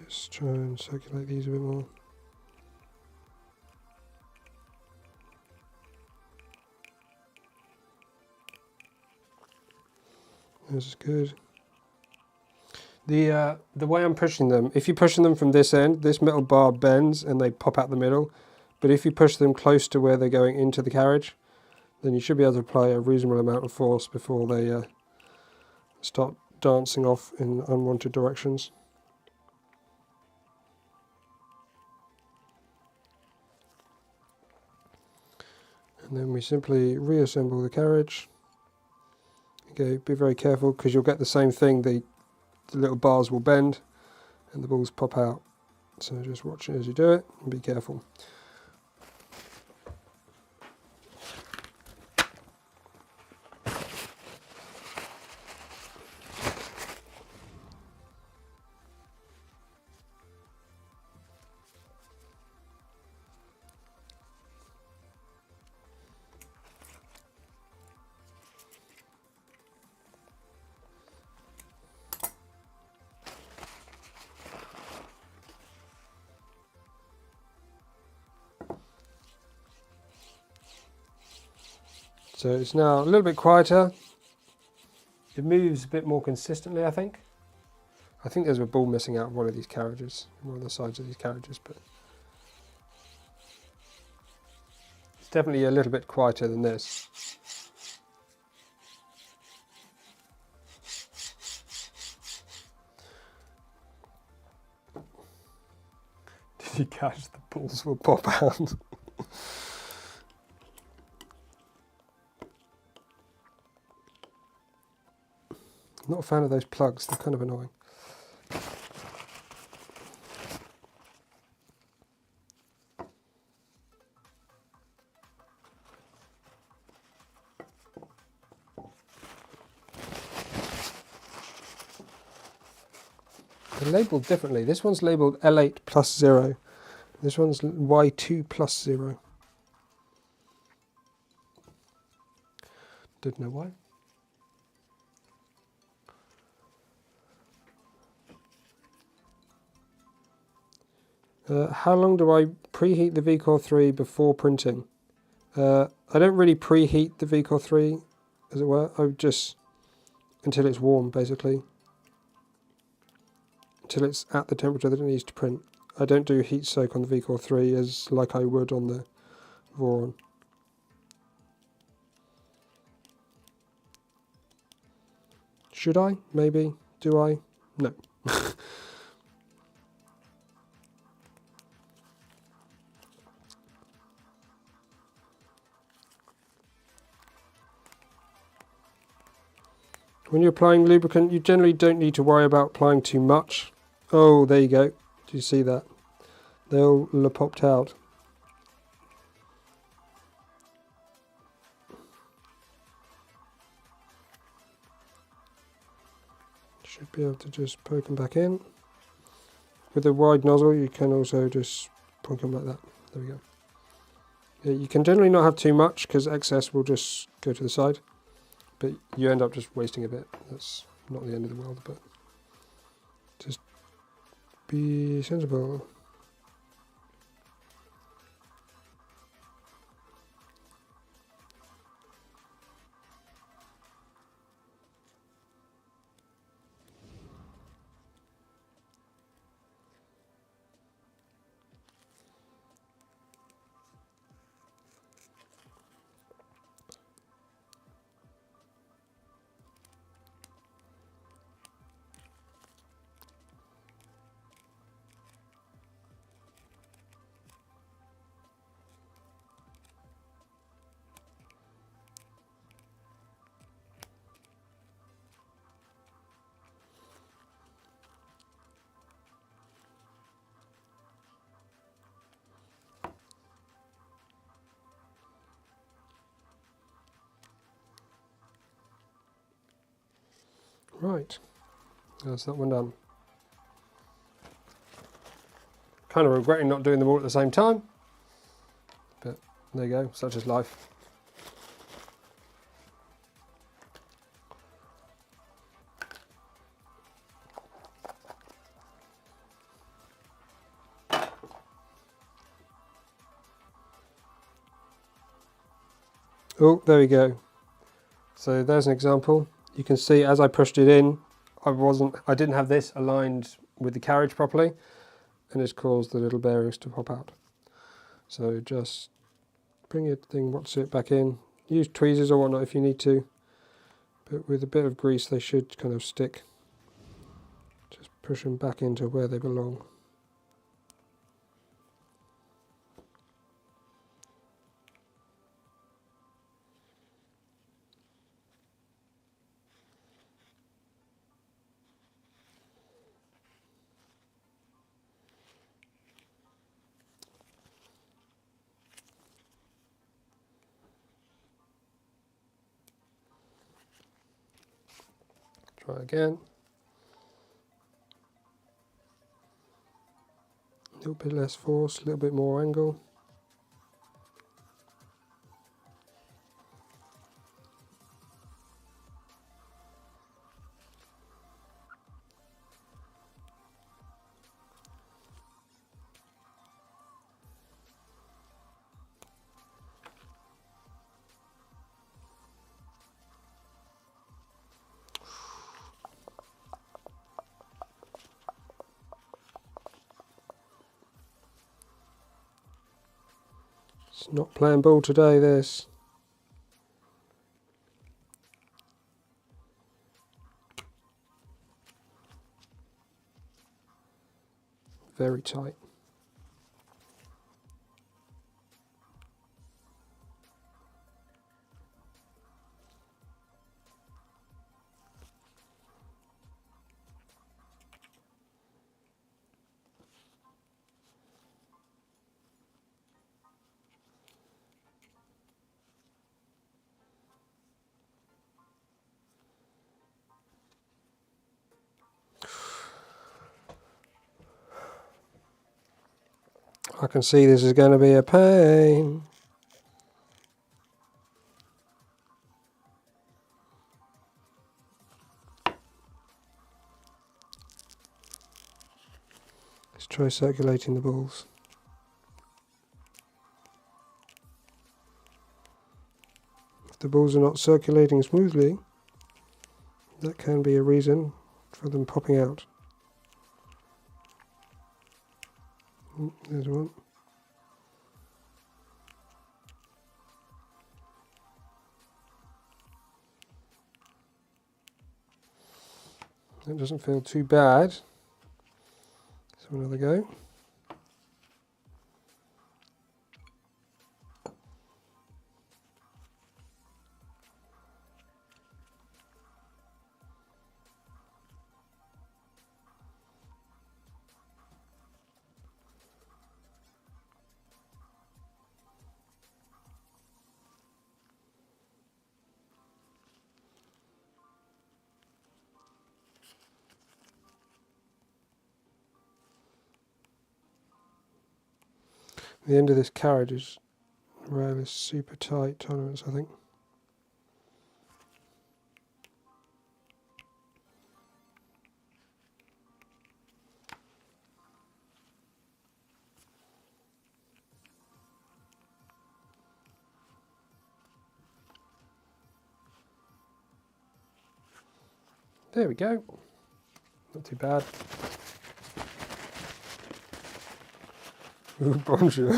Just try and circulate these a bit more. This is good. The way I'm pushing them, if you're pushing them from this end, this metal bar bends and they pop out the middle. But if you push them close to where they're going into the carriage, then you should be able to apply a reasonable amount of force before they start dancing off in unwanted directions. And then we simply reassemble the carriage. Okay, be very careful because you'll get the same thing. The little bars will bend and the balls pop out. So just watch it as you do it and be careful. So it's now a little bit quieter. It moves a bit more consistently, I think. I think there's a ball missing out of one of these carriages, one of the sides of these carriages, but it's definitely a little bit quieter than this. Did you catch the balls will pop out? Not a fan of those plugs, they're kind of annoying. They're labelled differently. This one's labelled L8 plus 0. This one's Y2 plus 0. Don't know why. How long do I preheat the VCore 3 before printing? I don't really preheat the VCore 3, as it were. I just, until it's warm, basically. Until it's at the temperature that it needs to print. I don't do heat soak on the VCore 3 as like I would on the Voron. Should I? Maybe. Do I? No. When you're applying lubricant, you generally don't need to worry about applying too much. Oh, there you go. Do you see that? They all popped out. Should be able to just poke them back in. With a wide nozzle, you can also just poke them like that. There we go. Yeah, you can generally not have too much because excess will just go to the side. But you end up just wasting a bit. That's not the end of the world, but just be sensible. Right, that's that one done. Kind of regretting not doing them all at the same time, but there you go, such is life. Oh, there we go. So there's an example. You can see as I pushed it in, I didn't have this aligned with the carriage properly, and it's caused the little bearings to pop out. So just bring your thing, what's it back in. Use tweezers or whatnot if you need to, but with a bit of grease they should kind of stick. Just push them back into where they belong. Try again. A little bit less force, a little bit more angle. It's not playing ball today, this. Very tight. I can see this is going to be a pain. Let's try circulating the balls. If the balls are not circulating smoothly, that can be a reason for them popping out. There's one. That doesn't feel too bad. So another go. The end of this carriage rail is super tight tolerance, I think. There we go. Not too bad. Ooh, bonjour.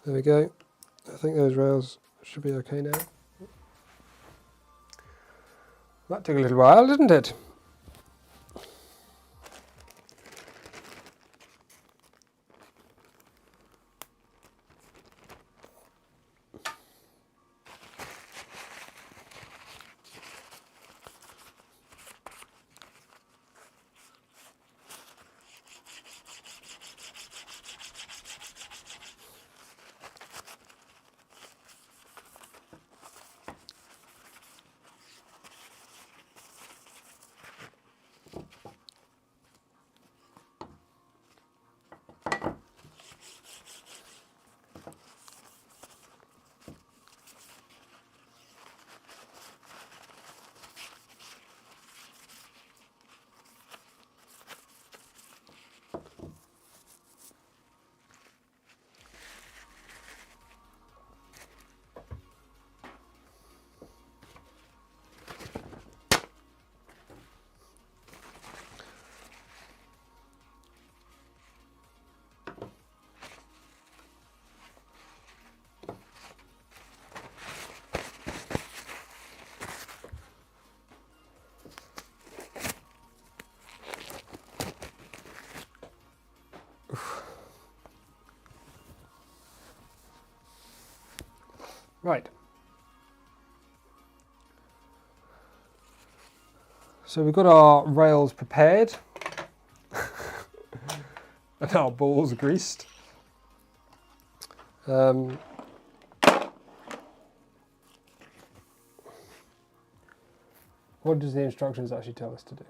There we go. I think those rails should be okay now. That took a little while, didn't it? Right. So we've got our rails prepared and our balls greased. What does the instructions actually tell us to do?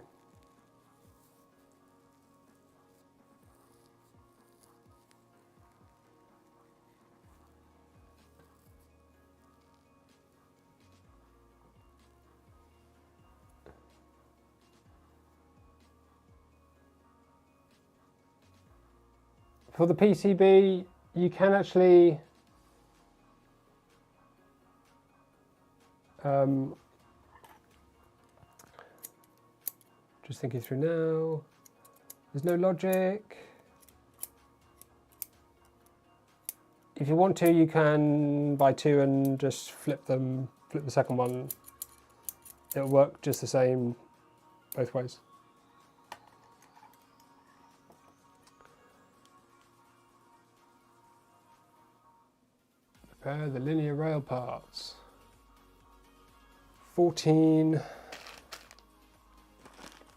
For the PCB, you can actually just thinking through now, there's no logic. If you want to, you can buy two and just flip the second one. It'll work just the same both ways. Prepare the linear rail parts. 14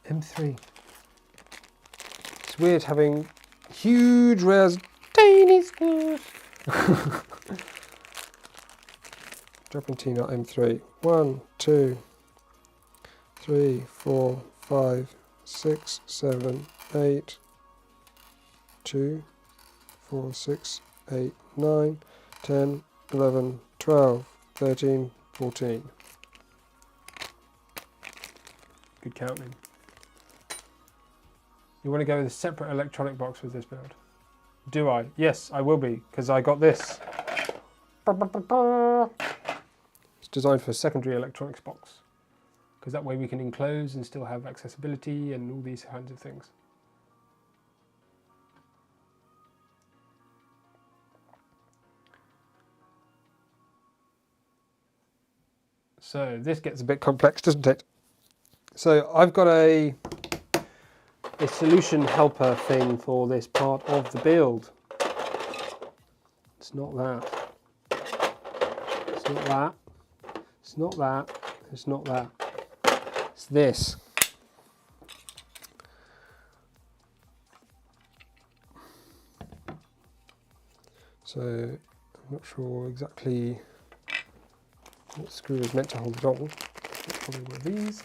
M3. It's weird having huge rails, tiny screws. Dropping T-nut M3. 1, 2, 3, 4, 5, 6, 7, 8, 2, 4, 6, 8, 9, 10, 11, 12, 13, 14. Good counting. You want to go with a separate electronic box with this build? Do I? Yes, I will be, because I got this. It's designed for a secondary electronics box, because that way we can enclose and still have accessibility and all these kinds of things. So this gets a bit complex, doesn't it? So I've got a solution helper thing for this part of the build. It's not that. It's not that. It's not that. It's not that. It's this. So I'm not sure exactly what screw is meant to hold it on. It's probably one of these.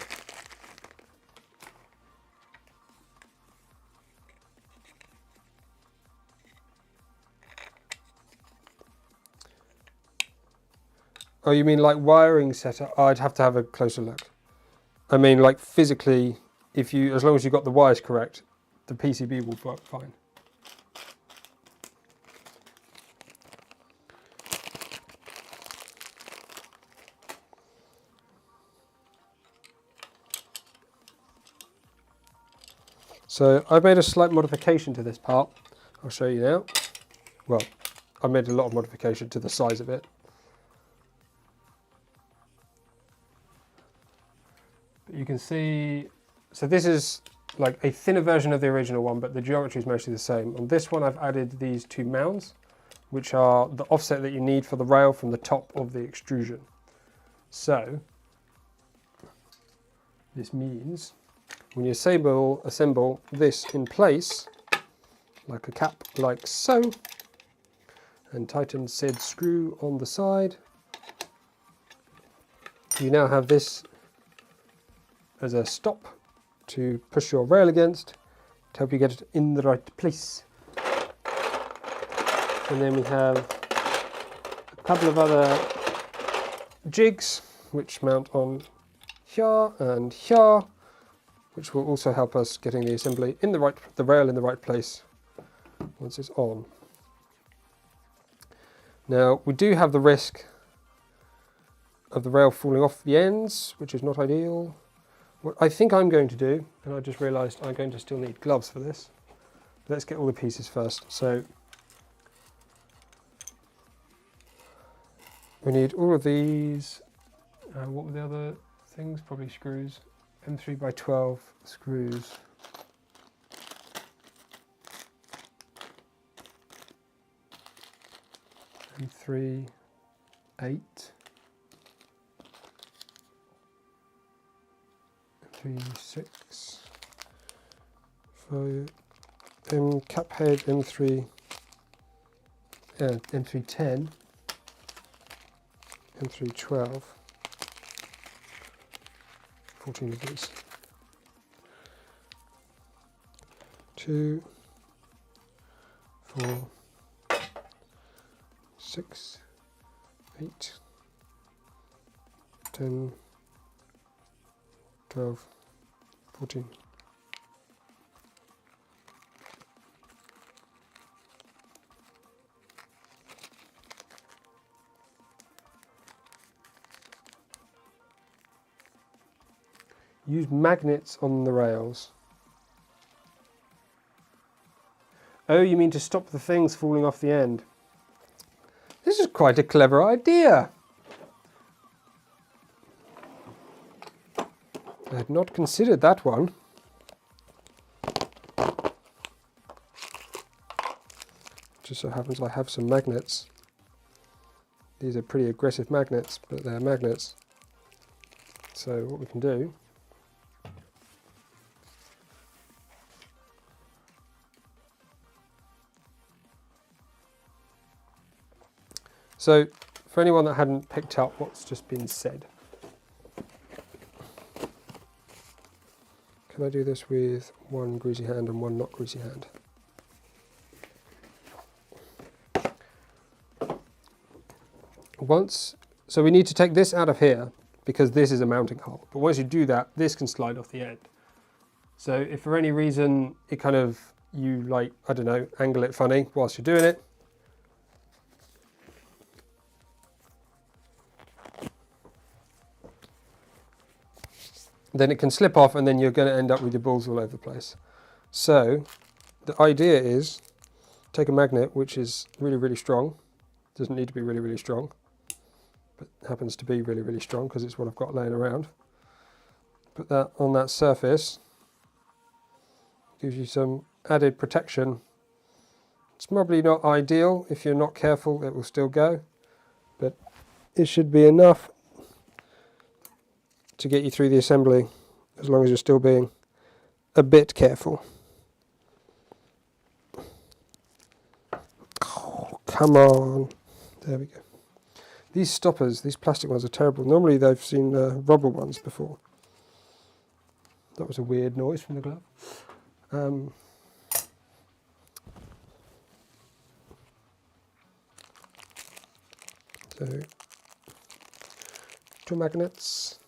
Oh, you mean like wiring setup? Oh, I'd have to have a closer look. I mean, like physically, as long as you've got the wires correct, the PCB will work fine. So I've made a slight modification to this part. I'll show you now. Well, I made a lot of modification to the size of it. But you can see, so this is like a thinner version of the original one, but the geometry is mostly the same. On this one, I've added these two mounds, which are the offset that you need for the rail from the top of the extrusion. So this means when you assemble this in place, like a cap, like so, and tighten said screw on the side, you now have this as a stop to push your rail against to help you get it in the right place. And then we have a couple of other jigs which mount on here and here, which will also help us getting the assembly in the rail in the right place once it's on. Now we do have the risk of the rail falling off the ends, which is not ideal. What I think I'm going to do, and I just realised I'm going to still need gloves for this. Let's get all the pieces first. So we need all of these. What were the other things? Probably screws. M3 by 12 screws. M3 8, 3, 6, 5, cap head M3, M310. M3 12, 14 of these. 2, 4, 6, 8, 10, 12, 14. Use magnets on the rails. Oh, you mean to stop the things falling off the end? This is quite a clever idea. I had not considered that one. Just so happens I have some magnets. These are pretty aggressive magnets, but they're magnets. So what we can do So, for anyone that hadn't picked up what's just been said, can I do this with one greasy hand and one not greasy hand? So we need to take this out of here because this is a mounting hole. But once you do that, this can slide off the end. So if for any reason it kind of, you like, I don't know, angle it funny whilst you're doing it, then it can slip off and then you're going to end up with your balls all over the place. So the idea is take a magnet which is really, really strong. Doesn't need to be really, really strong, but happens to be really, really strong because it's what I've got laying around. Put that on that surface. Gives you some added protection. It's probably not ideal. If you're not careful, it will still go, but it should be enough to get you through the assembly, as long as you're still being a bit careful. Oh, come on. There we go. These stoppers, these plastic ones are terrible. Normally they've seen rubber ones before. That was a weird noise from the glove. So, 2 magnets.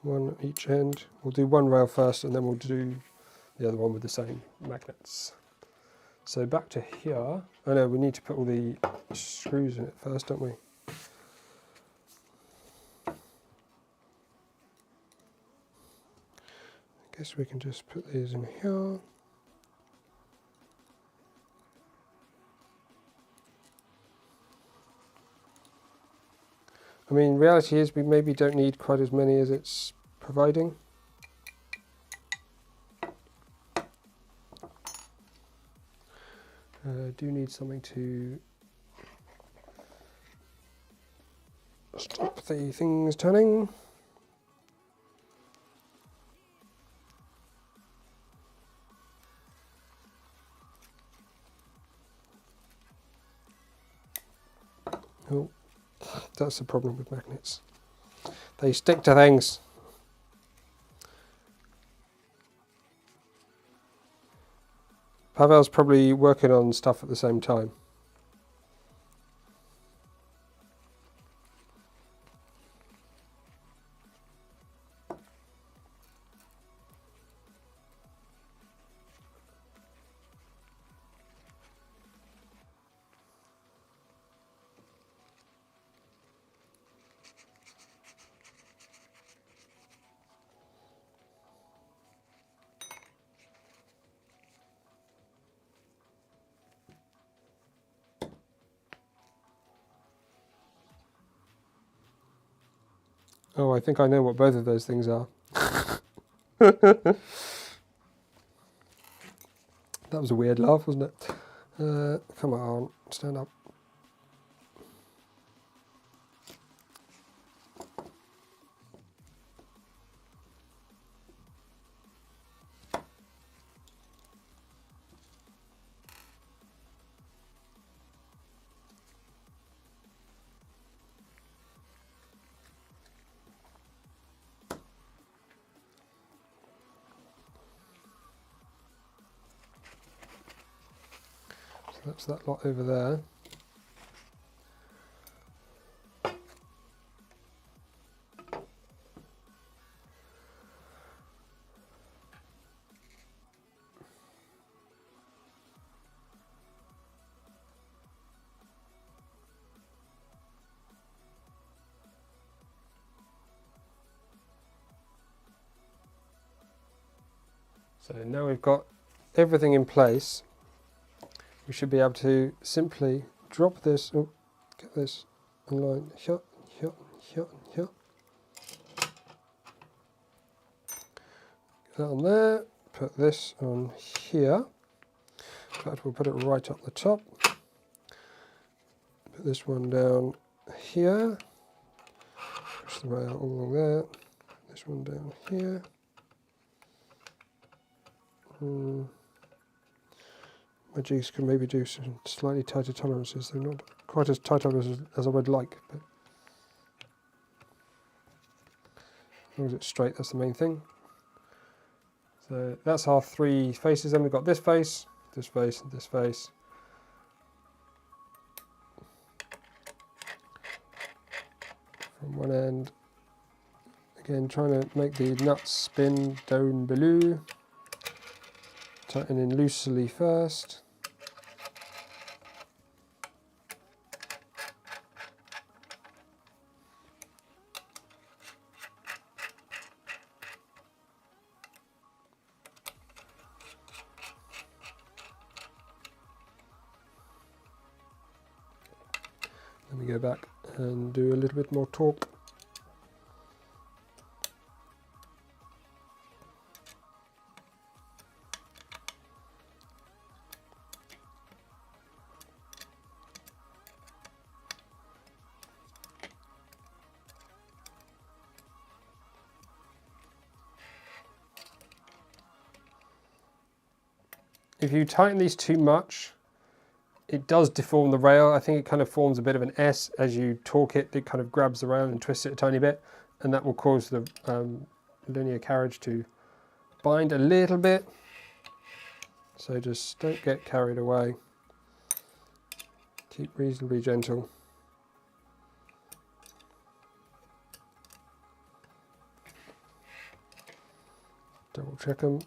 One at each end. We'll do one rail first and then we'll do the other one with the same magnets. So back to here. Oh no, we need to put all the screws in it first, don't we? I guess we can just put these in here. I mean, reality is we maybe don't need quite as many as it's providing. Do need something to stop the things turning. Oh, that's the problem with magnets. They stick to things. Pavel's probably working on stuff at the same time. Oh, I think I know what both of those things are. That was a weird laugh, wasn't it? Come on, stand up. So that's that lot over there. So now we've got everything in place, we should be able to simply drop this, oh, get this in line, here, here, here, here. Get that on there, put this on here. In fact, we'll put it right up the top. Put this one down here. Push the rail all along there. This one down here. My jigs can maybe do some slightly tighter tolerances. They're not quite as tight as I would like, but as long as it's straight, that's the main thing. So that's our three faces. Then we've got this face, this face, and this face. From one end, again trying to make the nuts spin down below. Tighten in loosely first. Let me go back and do a little bit more torque. If you tighten these too much, it does deform the rail. I think it kind of forms a bit of an S as you torque it. It kind of grabs the rail and twists it a tiny bit, and that will cause the linear carriage to bind a little bit. So just don't get carried away. Keep reasonably gentle. Double check them.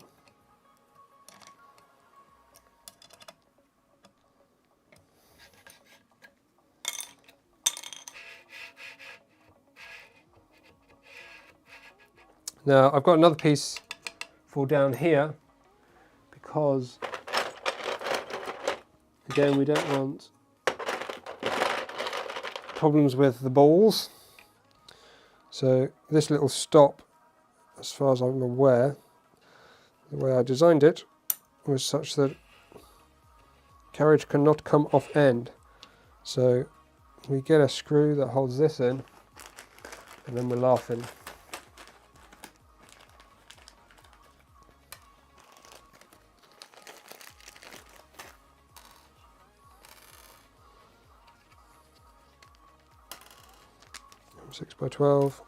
Now I've got another piece for down here because, again, we don't want problems with the balls. So this little stop, as far as I'm aware, the way I designed it was such that carriage cannot come off end. So we get a screw that holds this in, and then we're laughing. Six by 12,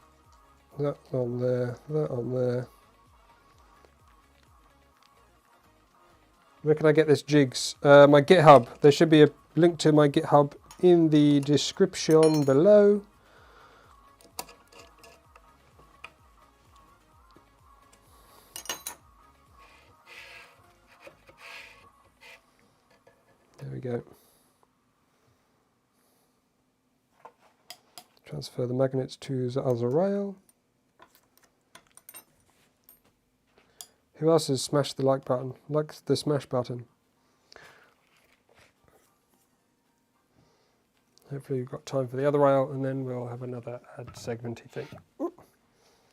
that on there, that on there. Where can I get this jigs? My GitHub. There should be a link to my GitHub in the description below. There we go. Transfer the magnets to the other rail. Who else has smashed the like button? Like the smash button. Hopefully you've got time for the other rail, and then we'll have another add segmenty thing. Ooh.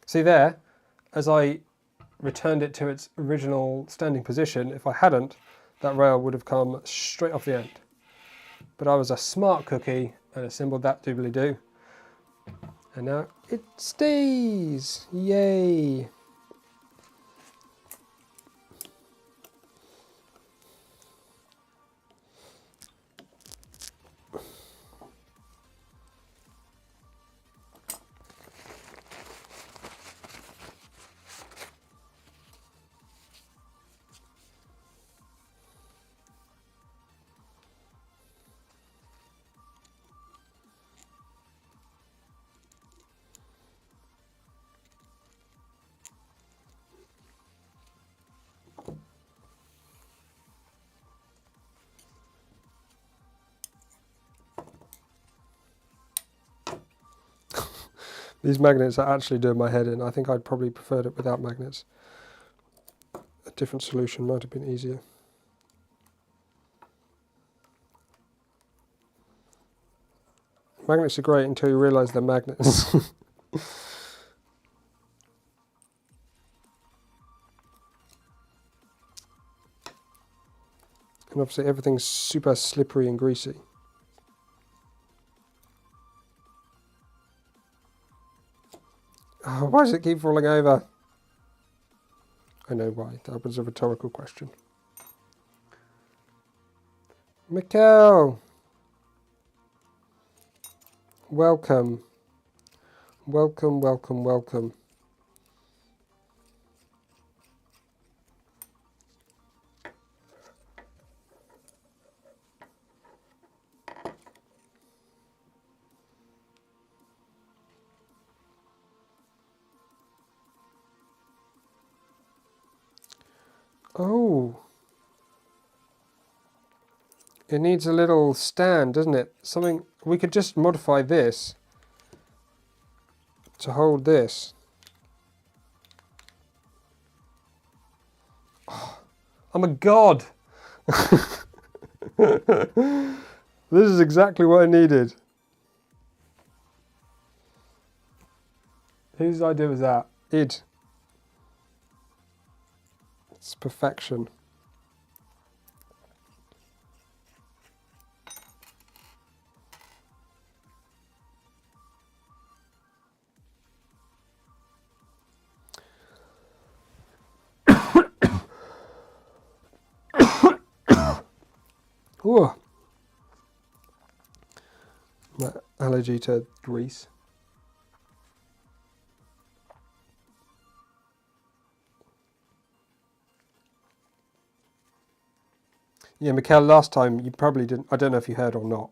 See there, as I returned it to its original standing position, if I hadn't, that rail would have come straight off the end. But I was a smart cookie and assembled that doobly-doo. And now it stays! Yay! These magnets are actually doing my head in. I think I'd probably preferred it without magnets. A different solution might have been easier. Magnets are great until you realise they're magnets. And obviously everything's super slippery and greasy. Oh, why does it keep falling over? I know why. That was a rhetorical question. Mikkel! Welcome. Welcome, welcome, welcome. Oh. It needs a little stand, doesn't it? Something, we could just modify this to hold this. Oh, I'm a god. This is exactly what I needed. Whose idea was that? Id. It's perfection. Ooh. My allergy to grease. Yeah, Mikkel, last time you probably didn't, I don't know if you heard or not.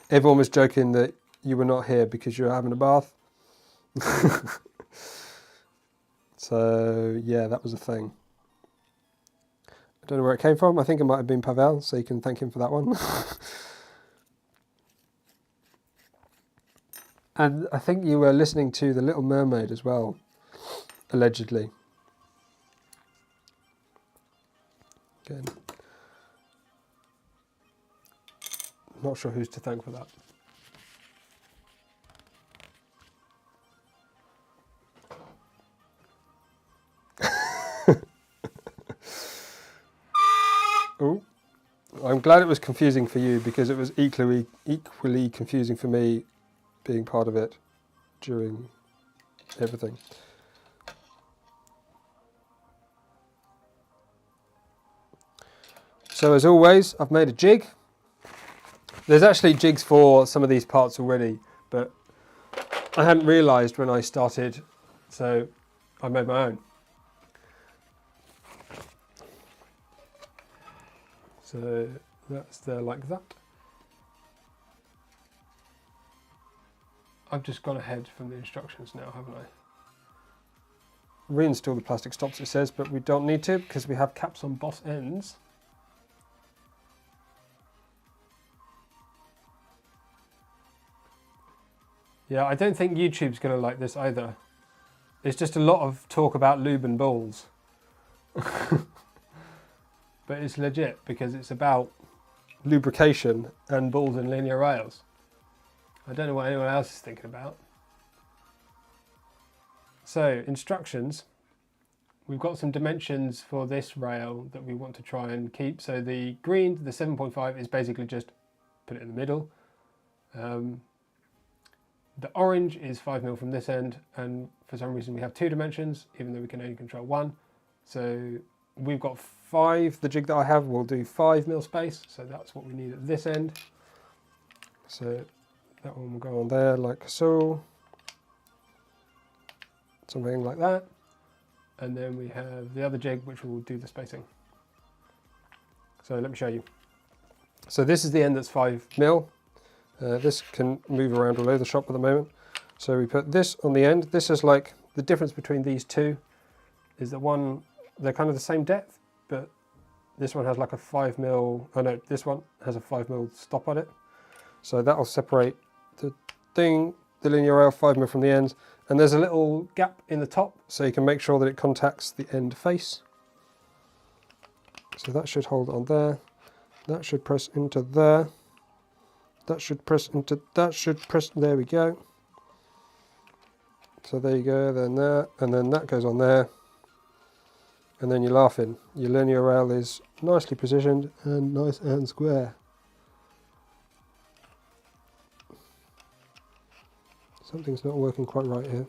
Everyone was joking that you were not here because you were having a bath. So, yeah, that was a thing. I don't know where it came from. I think it might have been Pavel, so you can thank him for that one. And I think you were listening to The Little Mermaid as well, allegedly. Again, not sure who's to thank for that. Oh, I'm glad it was confusing for you because it was equally confusing for me being part of it during everything. So as always, I've made a jig. There's actually jigs for some of these parts already, but I hadn't realised when I started, so I made my own. So that's there like that. I've just gone ahead from the instructions now, haven't I? Reinstall the plastic stops, it says, but we don't need to because we have caps on both ends. Yeah, I don't think YouTube's going to like this either. It's just a lot of talk about lube and balls. But it's legit because it's about lubrication and balls and linear rails. I don't know what anyone else is thinking about. So, instructions. we've got some dimensions for this rail that we want to try and keep. So the green, the 7.5, is basically just put it in the middle. The orange is 5mm from this end, and for some reason we have 2 dimensions, even though we can only control 1. So we've got 5, the jig that I have will do 5mm space, so that's what we need at this end. So that one will go on there like so. Something like that. And then we have the other jig which will do the spacing. So let me show you. So this is the end that's 5mm. This can move around all over the shop at the moment. So we put this on the end. This is like the difference between these two is that one, they're kind of the same depth, but this one has like a 5mm, oh no, this one has a 5mm stop on it. So that'll separate the thing, the linear rail 5mm from the end. And there's a little gap in the top, so you can make sure that it contacts the end face. So that should hold on there. That should press into there. That should press into, that should press, there we go. So there you go, then that, and then that goes on there. And then you're laughing. Your linear rail is nicely positioned and nice and square. Something's not working quite right here.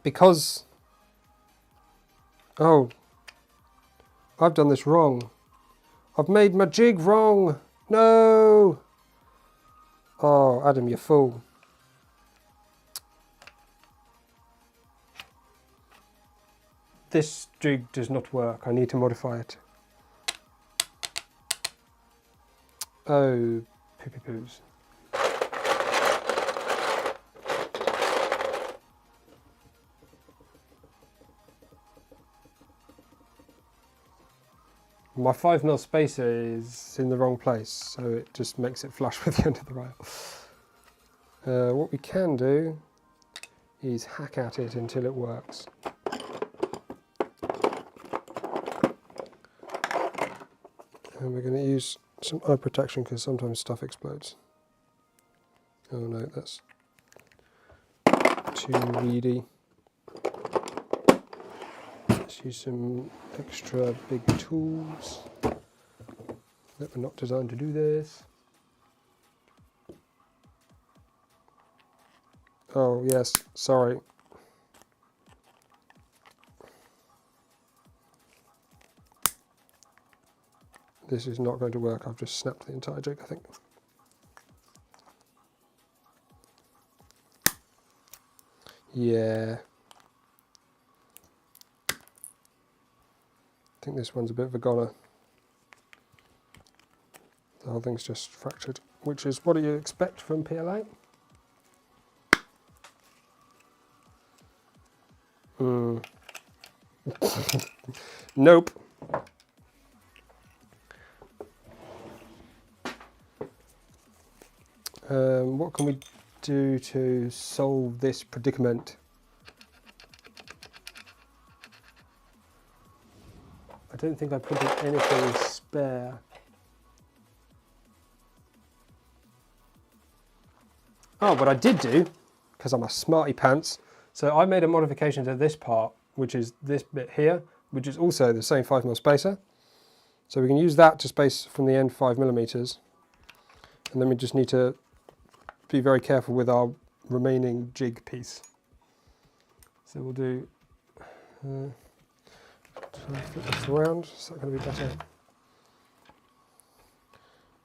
Because, oh, I've done this wrong. I've made my jig wrong. No. Oh, Adam, you fool. This jig does not work. I need to modify it. Oh, poo-poo-poos. My 5mm spacer is in the wrong place, so it just makes it flush with the end of the rail. What we can do is hack at it until it works. And we're going to use some eye protection because sometimes stuff explodes. Oh no, that's too weedy. Let's use some extra big tools that were not designed to do this. Oh yes, sorry. This is not going to work. I've just snapped the entire jig, I think. Yeah. I think this one's a bit of a goner. The whole thing's just fractured, which is what do you expect from PLA? Nope. What can we do to solve this predicament? I don't think I printed anything spare. Oh, what I did do, because I'm a smarty pants, so I made a modification to this part, which is this bit here, which is also the same 5mm spacer. So we can use that to space from the end 5mm. And then we just need to be very careful with our remaining jig piece. So we'll do, try and flip this around, is that going to be better?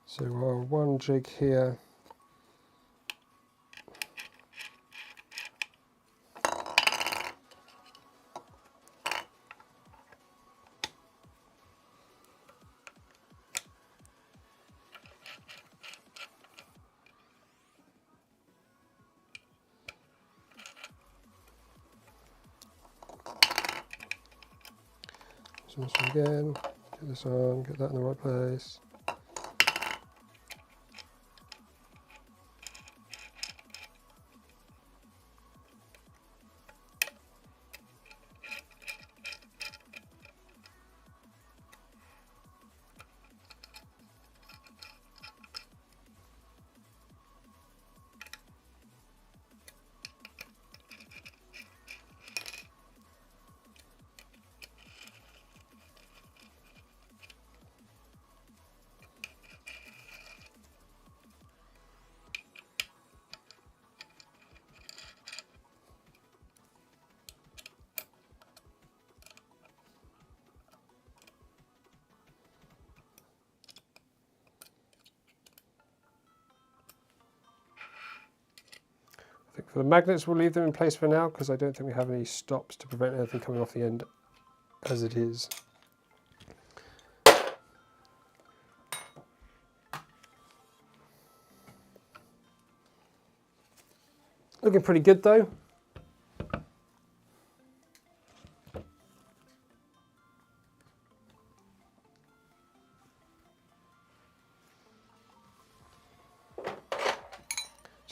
So our one jig here. This one again, get this on, get that in the right place. For the magnets, we'll leave them in place for now because I don't think we have any stops to prevent anything coming off the end as it is. Looking pretty good though.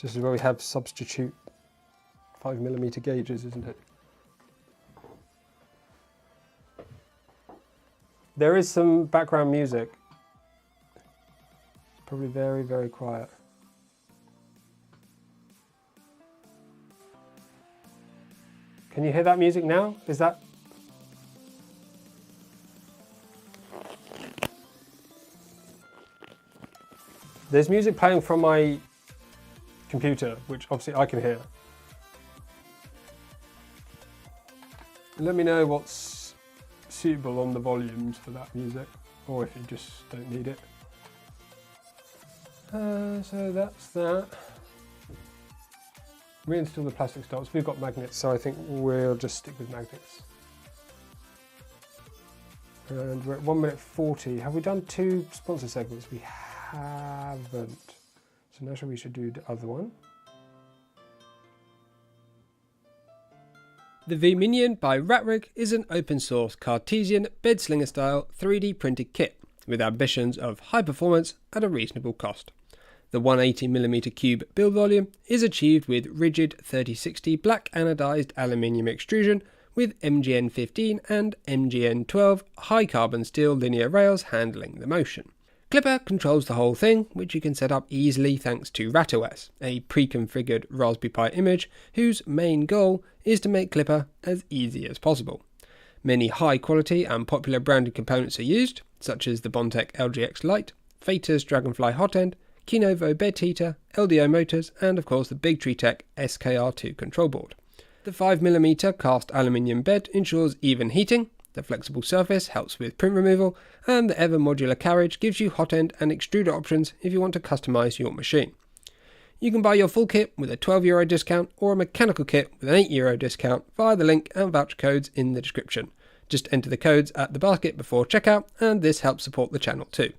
This is where we have substitute 5mm gauges, isn't it? There is some background music. Probably very, very quiet. Can you hear that music now? Is that... There's music playing from my computer, which obviously I can hear. Let me know what's suitable on the volumes for that music, or if you just don't need it. So that's that. Reinstall the plastic stops. We've got magnets, so I think we'll just stick with magnets. And we're at 1 minute 40. Have we done 2 sponsor segments? We haven't. So now we should do the other one. The V-minion by Rat Rig is an open source Cartesian bed slinger style 3D printed kit with ambitions of high performance at a reasonable cost. The 180mm cube build volume is achieved with rigid 3060 black anodized aluminium extrusion with MGN15 and MGN12 high carbon steel linear rails handling the motion. Clipper controls the whole thing, which you can set up easily thanks to RatOS, a pre-configured Raspberry Pi image whose main goal is to make Clipper as easy as possible. Many high quality and popular branded components are used, such as the Bontech LGX Lite, Fater's Dragonfly hot end, Kinovo bed heater, LDO motors, and of course the Big Tree Tech SKR2 control board. The 5mm cast aluminium bed ensures even heating, the flexible surface helps with print removal, and the ever modular carriage gives you hot end and extruder options if you want to customize your machine. You can buy your full kit with a €12 discount or a mechanical kit with an €8 discount via the link and voucher codes in the description. Just enter the codes at the basket before checkout, and this helps support the channel too.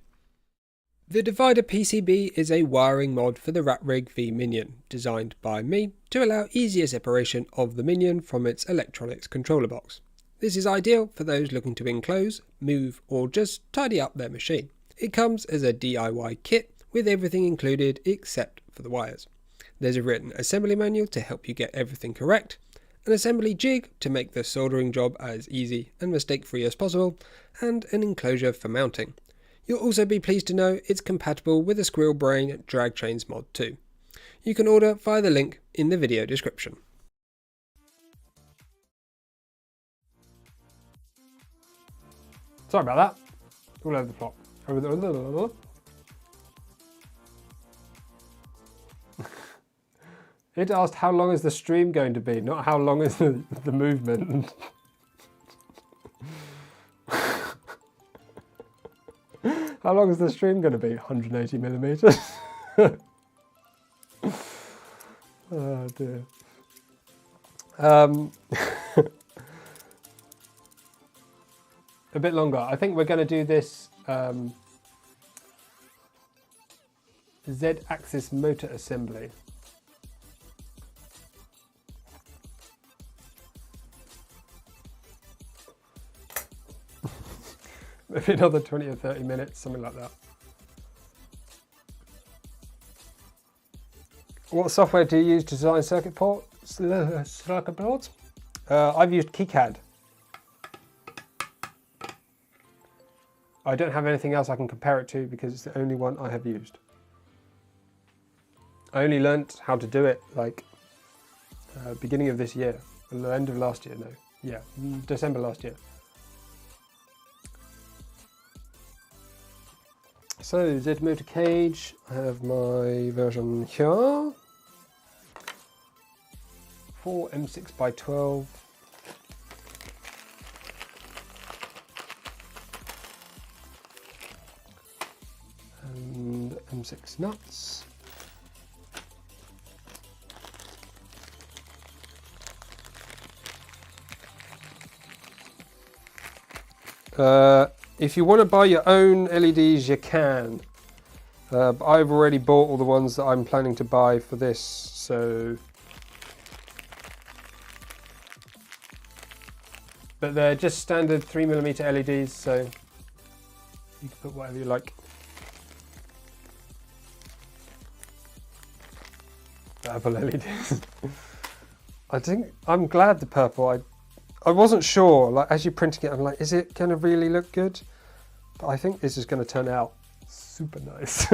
The divider PCB is a wiring mod for the Rat Rig V-minion, designed by me to allow easier separation of the minion from its electronics controller box. This is ideal for those looking to enclose, move, or just tidy up their machine. It comes as a DIY kit with everything included except for the wires. There's a written assembly manual to help you get everything correct, an assembly jig to make the soldering job as easy and mistake-free as possible, and an enclosure for mounting. You'll also be pleased to know it's compatible with the Squirrel Brain drag chains mod too. You can order via the link in the video description. Sorry about that. All over the plot. It asked how long is the stream going to be, not how long is the movement. How long is the stream going to be? 180mm. Oh dear. A bit longer. I think we're going to do this Z-axis motor assembly. Maybe another 20 or 30 minutes, something like that. What software do you use to design circuit boards? I've used KiCad. I don't have anything else I can compare it to because it's the only one I have used. I only learnt how to do it like beginning of this year, the end of last year, no. Yeah, December last year. So, Z motor cage, I have my version here. 4 M6x12. And M6 nuts. If you want to buy your own LEDs, you can. But I've already bought all the ones that I'm planning to buy for this, so... But they're just standard 3mm LEDs, so you can put whatever you like. Purple LEDs. I'm glad the purple. I wasn't sure, like as you're printing it, I'm like, is it going to really look good? But I think this is going to turn out super nice.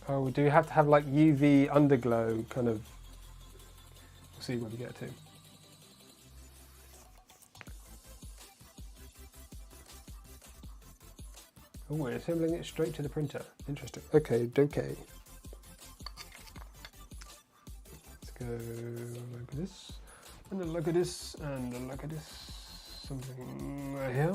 Oh, do you have to have like UV underglow kind of? We'll see when we get to. Oh, we're assembling it straight to the printer. Interesting. Okay, okay. Let's go look at this, and then look at this, and then look at this. Something right here.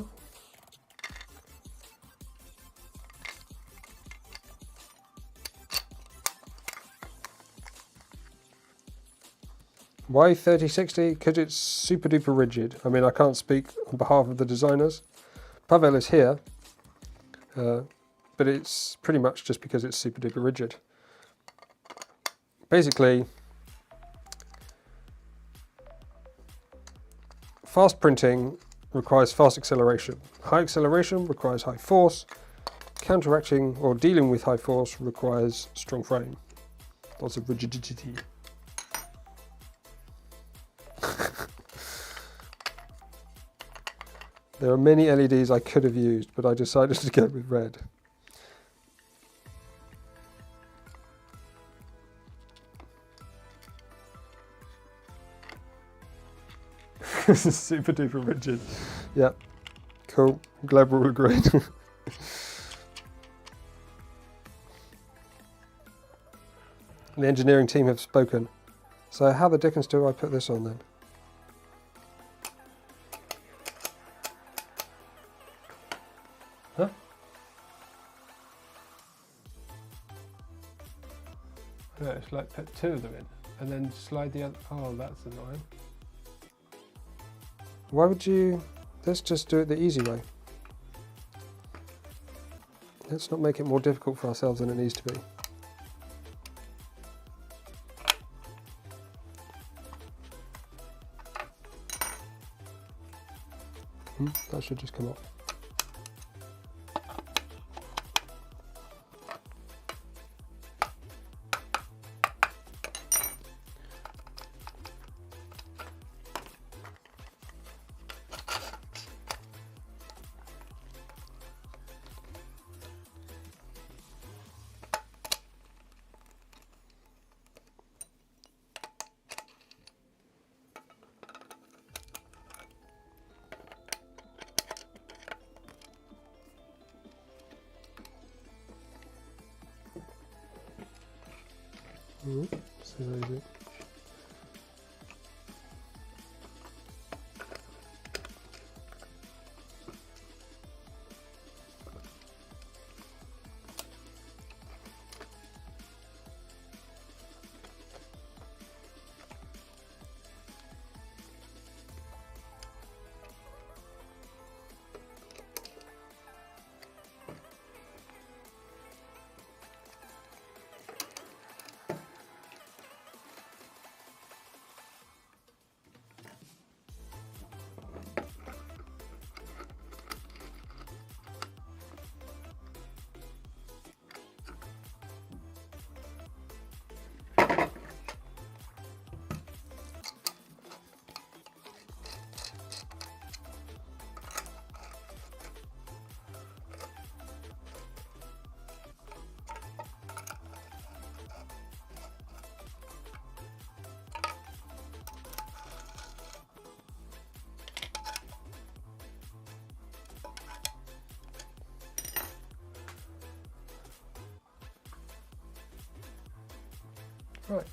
Why 3060? Because it's super duper rigid. I mean, I can't speak on behalf of the designers. Pavel is here, but it's pretty much just because it's super duper rigid. Basically, fast printing requires fast acceleration. High acceleration requires high force. Counteracting or dealing with high force requires strong frame. Lots of rigidity. There are many LEDs I could have used, but I decided to go with red. This is super duper rigid. Yeah, cool. I'm glad we're all agreed. The engineering team have spoken. So how the dickens do I put this on then? Huh? No, it's like put two of them in and then slide the other. Oh, that's annoying. Why would you? Let's just do it the easy way. Let's not make it more difficult for ourselves than it needs to be. That should just come off. This is easy. Right.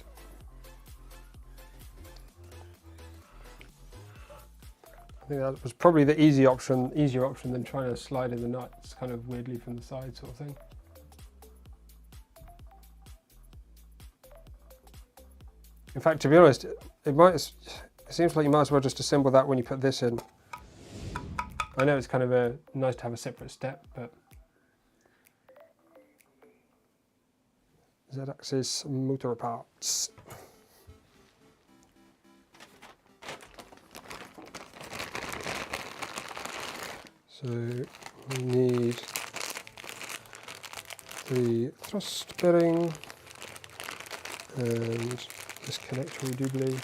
I think that was probably the easier option than trying to slide in the nuts kind of weirdly from the side sort of thing. In fact, to be honest, it seems like you might as well just assemble that when you put this in. I know it's kind of nice to have a separate step, but Z-axis motor parts. So we need the thrust bearing and this connector doubly.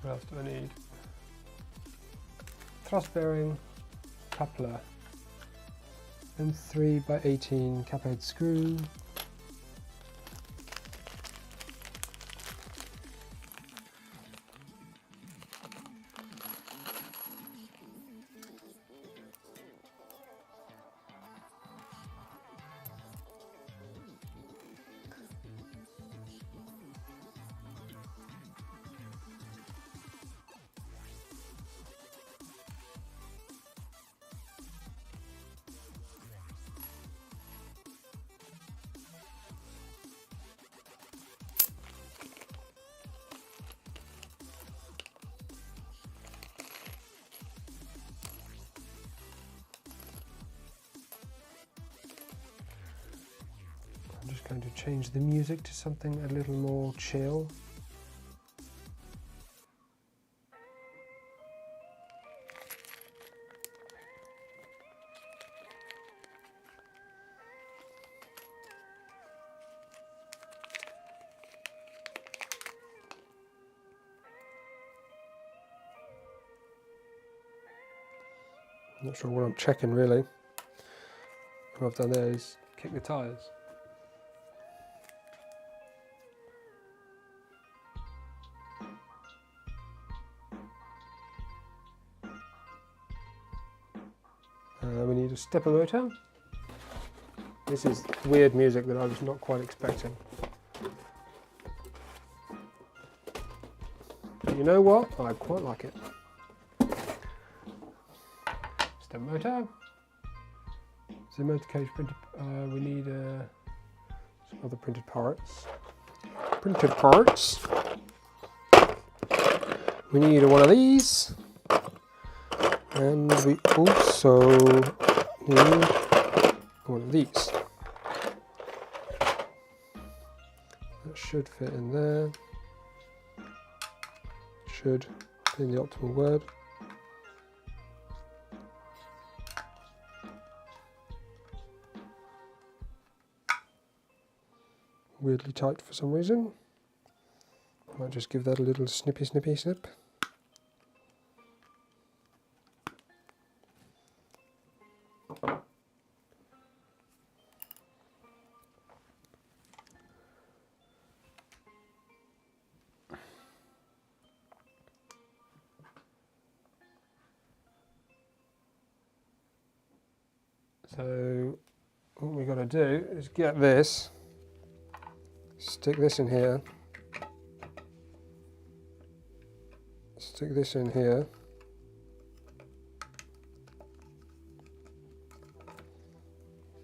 What else do I need? Thrust bearing, coupler, and 3x18 cap head screw. I'm just going to change the music to something a little more chill. I'm not sure what I'm checking really. What I've done there is kick the tyres. We need a stepper motor. This is weird music that I was not quite expecting. But you know what? I quite like it. Stepper motor. So motor cage printed. We need some other printed parts. Printed parts. We need one of these. And we also need one of these. That should fit in there. Should be the optimal word. Weirdly tight for some reason. Might just give that a little snippy snip. So what we've got to do is get this, stick this in here, stick this in here,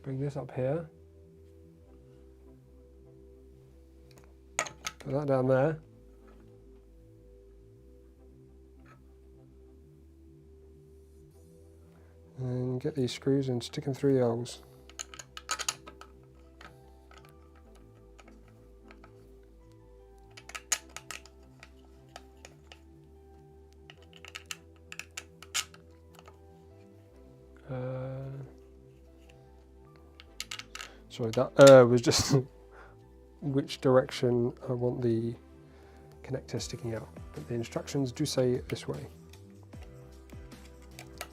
bring this up here, put that down there, and get these screws and stick them through the holes. Sorry, that was just which direction I want the connector sticking out, but the instructions do say it this way.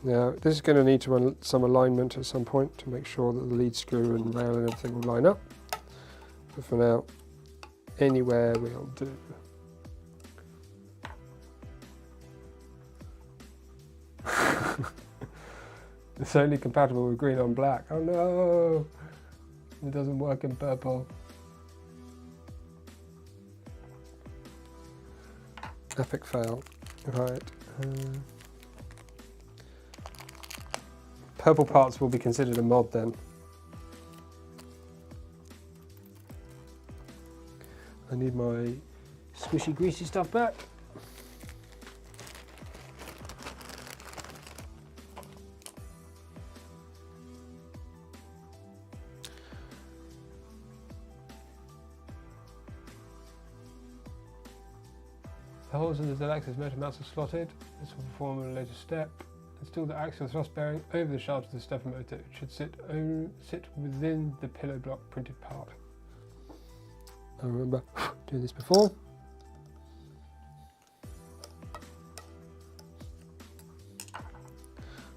Now this is going to need to run some alignment at some point to make sure that the lead screw and rail and everything will line up, but for now anywhere will do. It's only compatible with green on black. Oh no! It doesn't work in purple. Epic fail. Right. Purple parts will be considered a mod then. I need my Squishy, greasy stuff back. The holes in the Z-axis measure mounts are slotted. This will perform a later step. Install the axial thrust bearing over the shaft of the stepper motor. It should sit within the pillow block printed part. I remember doing this before.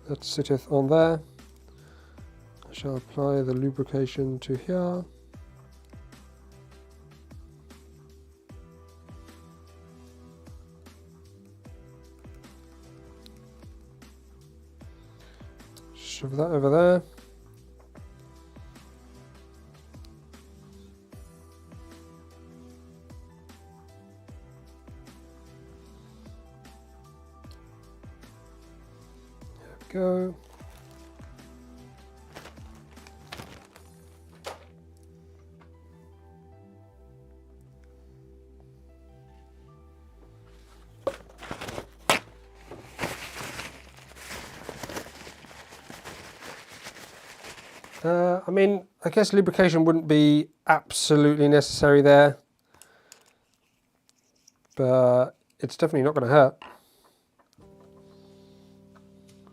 That sitteth on there. I shall apply the lubrication to here. Shove that over there. There we go. I mean, I guess lubrication wouldn't be absolutely necessary there, but it's definitely not going to hurt.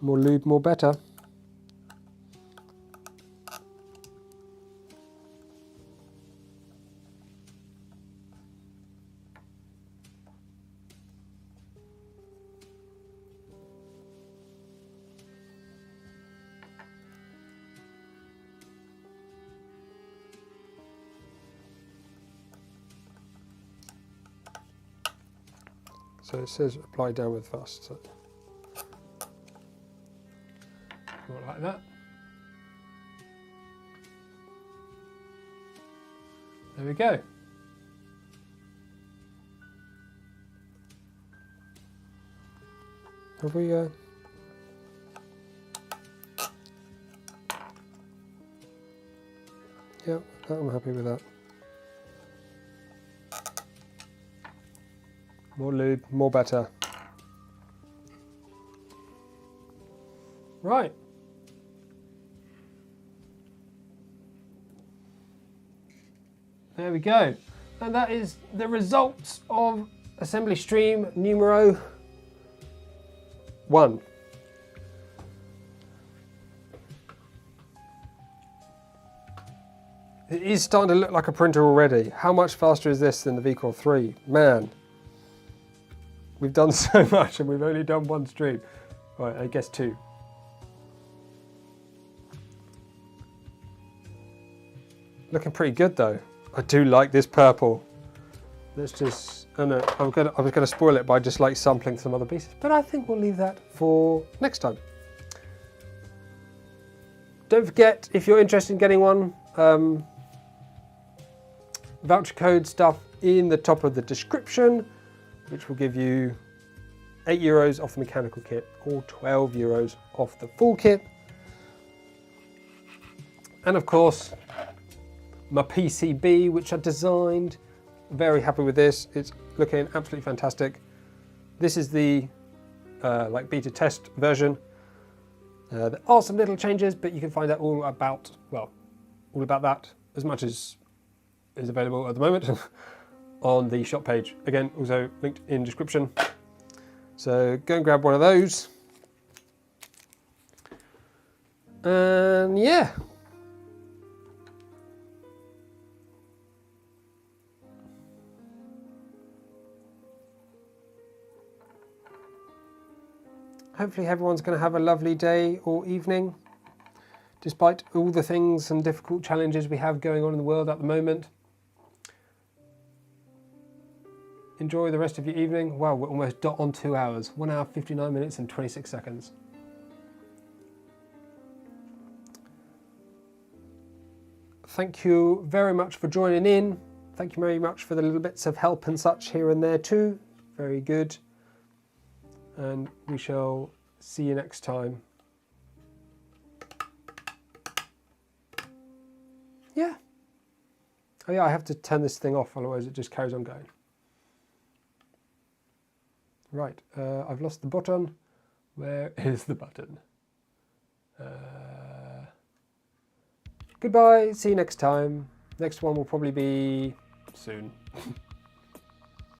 More lube, more better. So it says apply downward thrust. So. Not like that. There we go. Have we? Yep, I'm happy with that. More lube, more better. Right. There we go. And that is the results of assembly stream numero 1. It is starting to look like a printer already. How much faster is this than the VCore 3? Man. We've done so much and we've only done one stream. Right, I guess 2. Looking pretty good though. I do like this purple. Let's just, oh no, I was gonna spoil it by just like sampling some other pieces, but I think we'll leave that for next time. Don't forget, if you're interested in getting one, voucher code stuff in the top of the description, which will give you €8 off the mechanical kit or €12 off the full kit. And of course, my PCB, which I designed. Very happy with this. It's looking absolutely fantastic. This is the like beta test version. There are some little changes, but you can find out all about that, as much as is available at the moment on the shop page. Again, also linked in description. So go and grab one of those. And yeah. Hopefully everyone's going to have a lovely day or evening, despite all the things and difficult challenges we have going on in the world at the moment. Enjoy the rest of your evening. Wow, we're almost dot on 2 hours. 1 hour, 59 minutes and 26 seconds. Thank you very much for joining in. Thank you very much for the little bits of help and such here and there too. Very good. And we shall see you next time. Yeah. Oh yeah, I have to turn this thing off, otherwise it just carries on going. Right, I've lost the button. Where is the button? Goodbye, see you next time. Next one will probably be soon.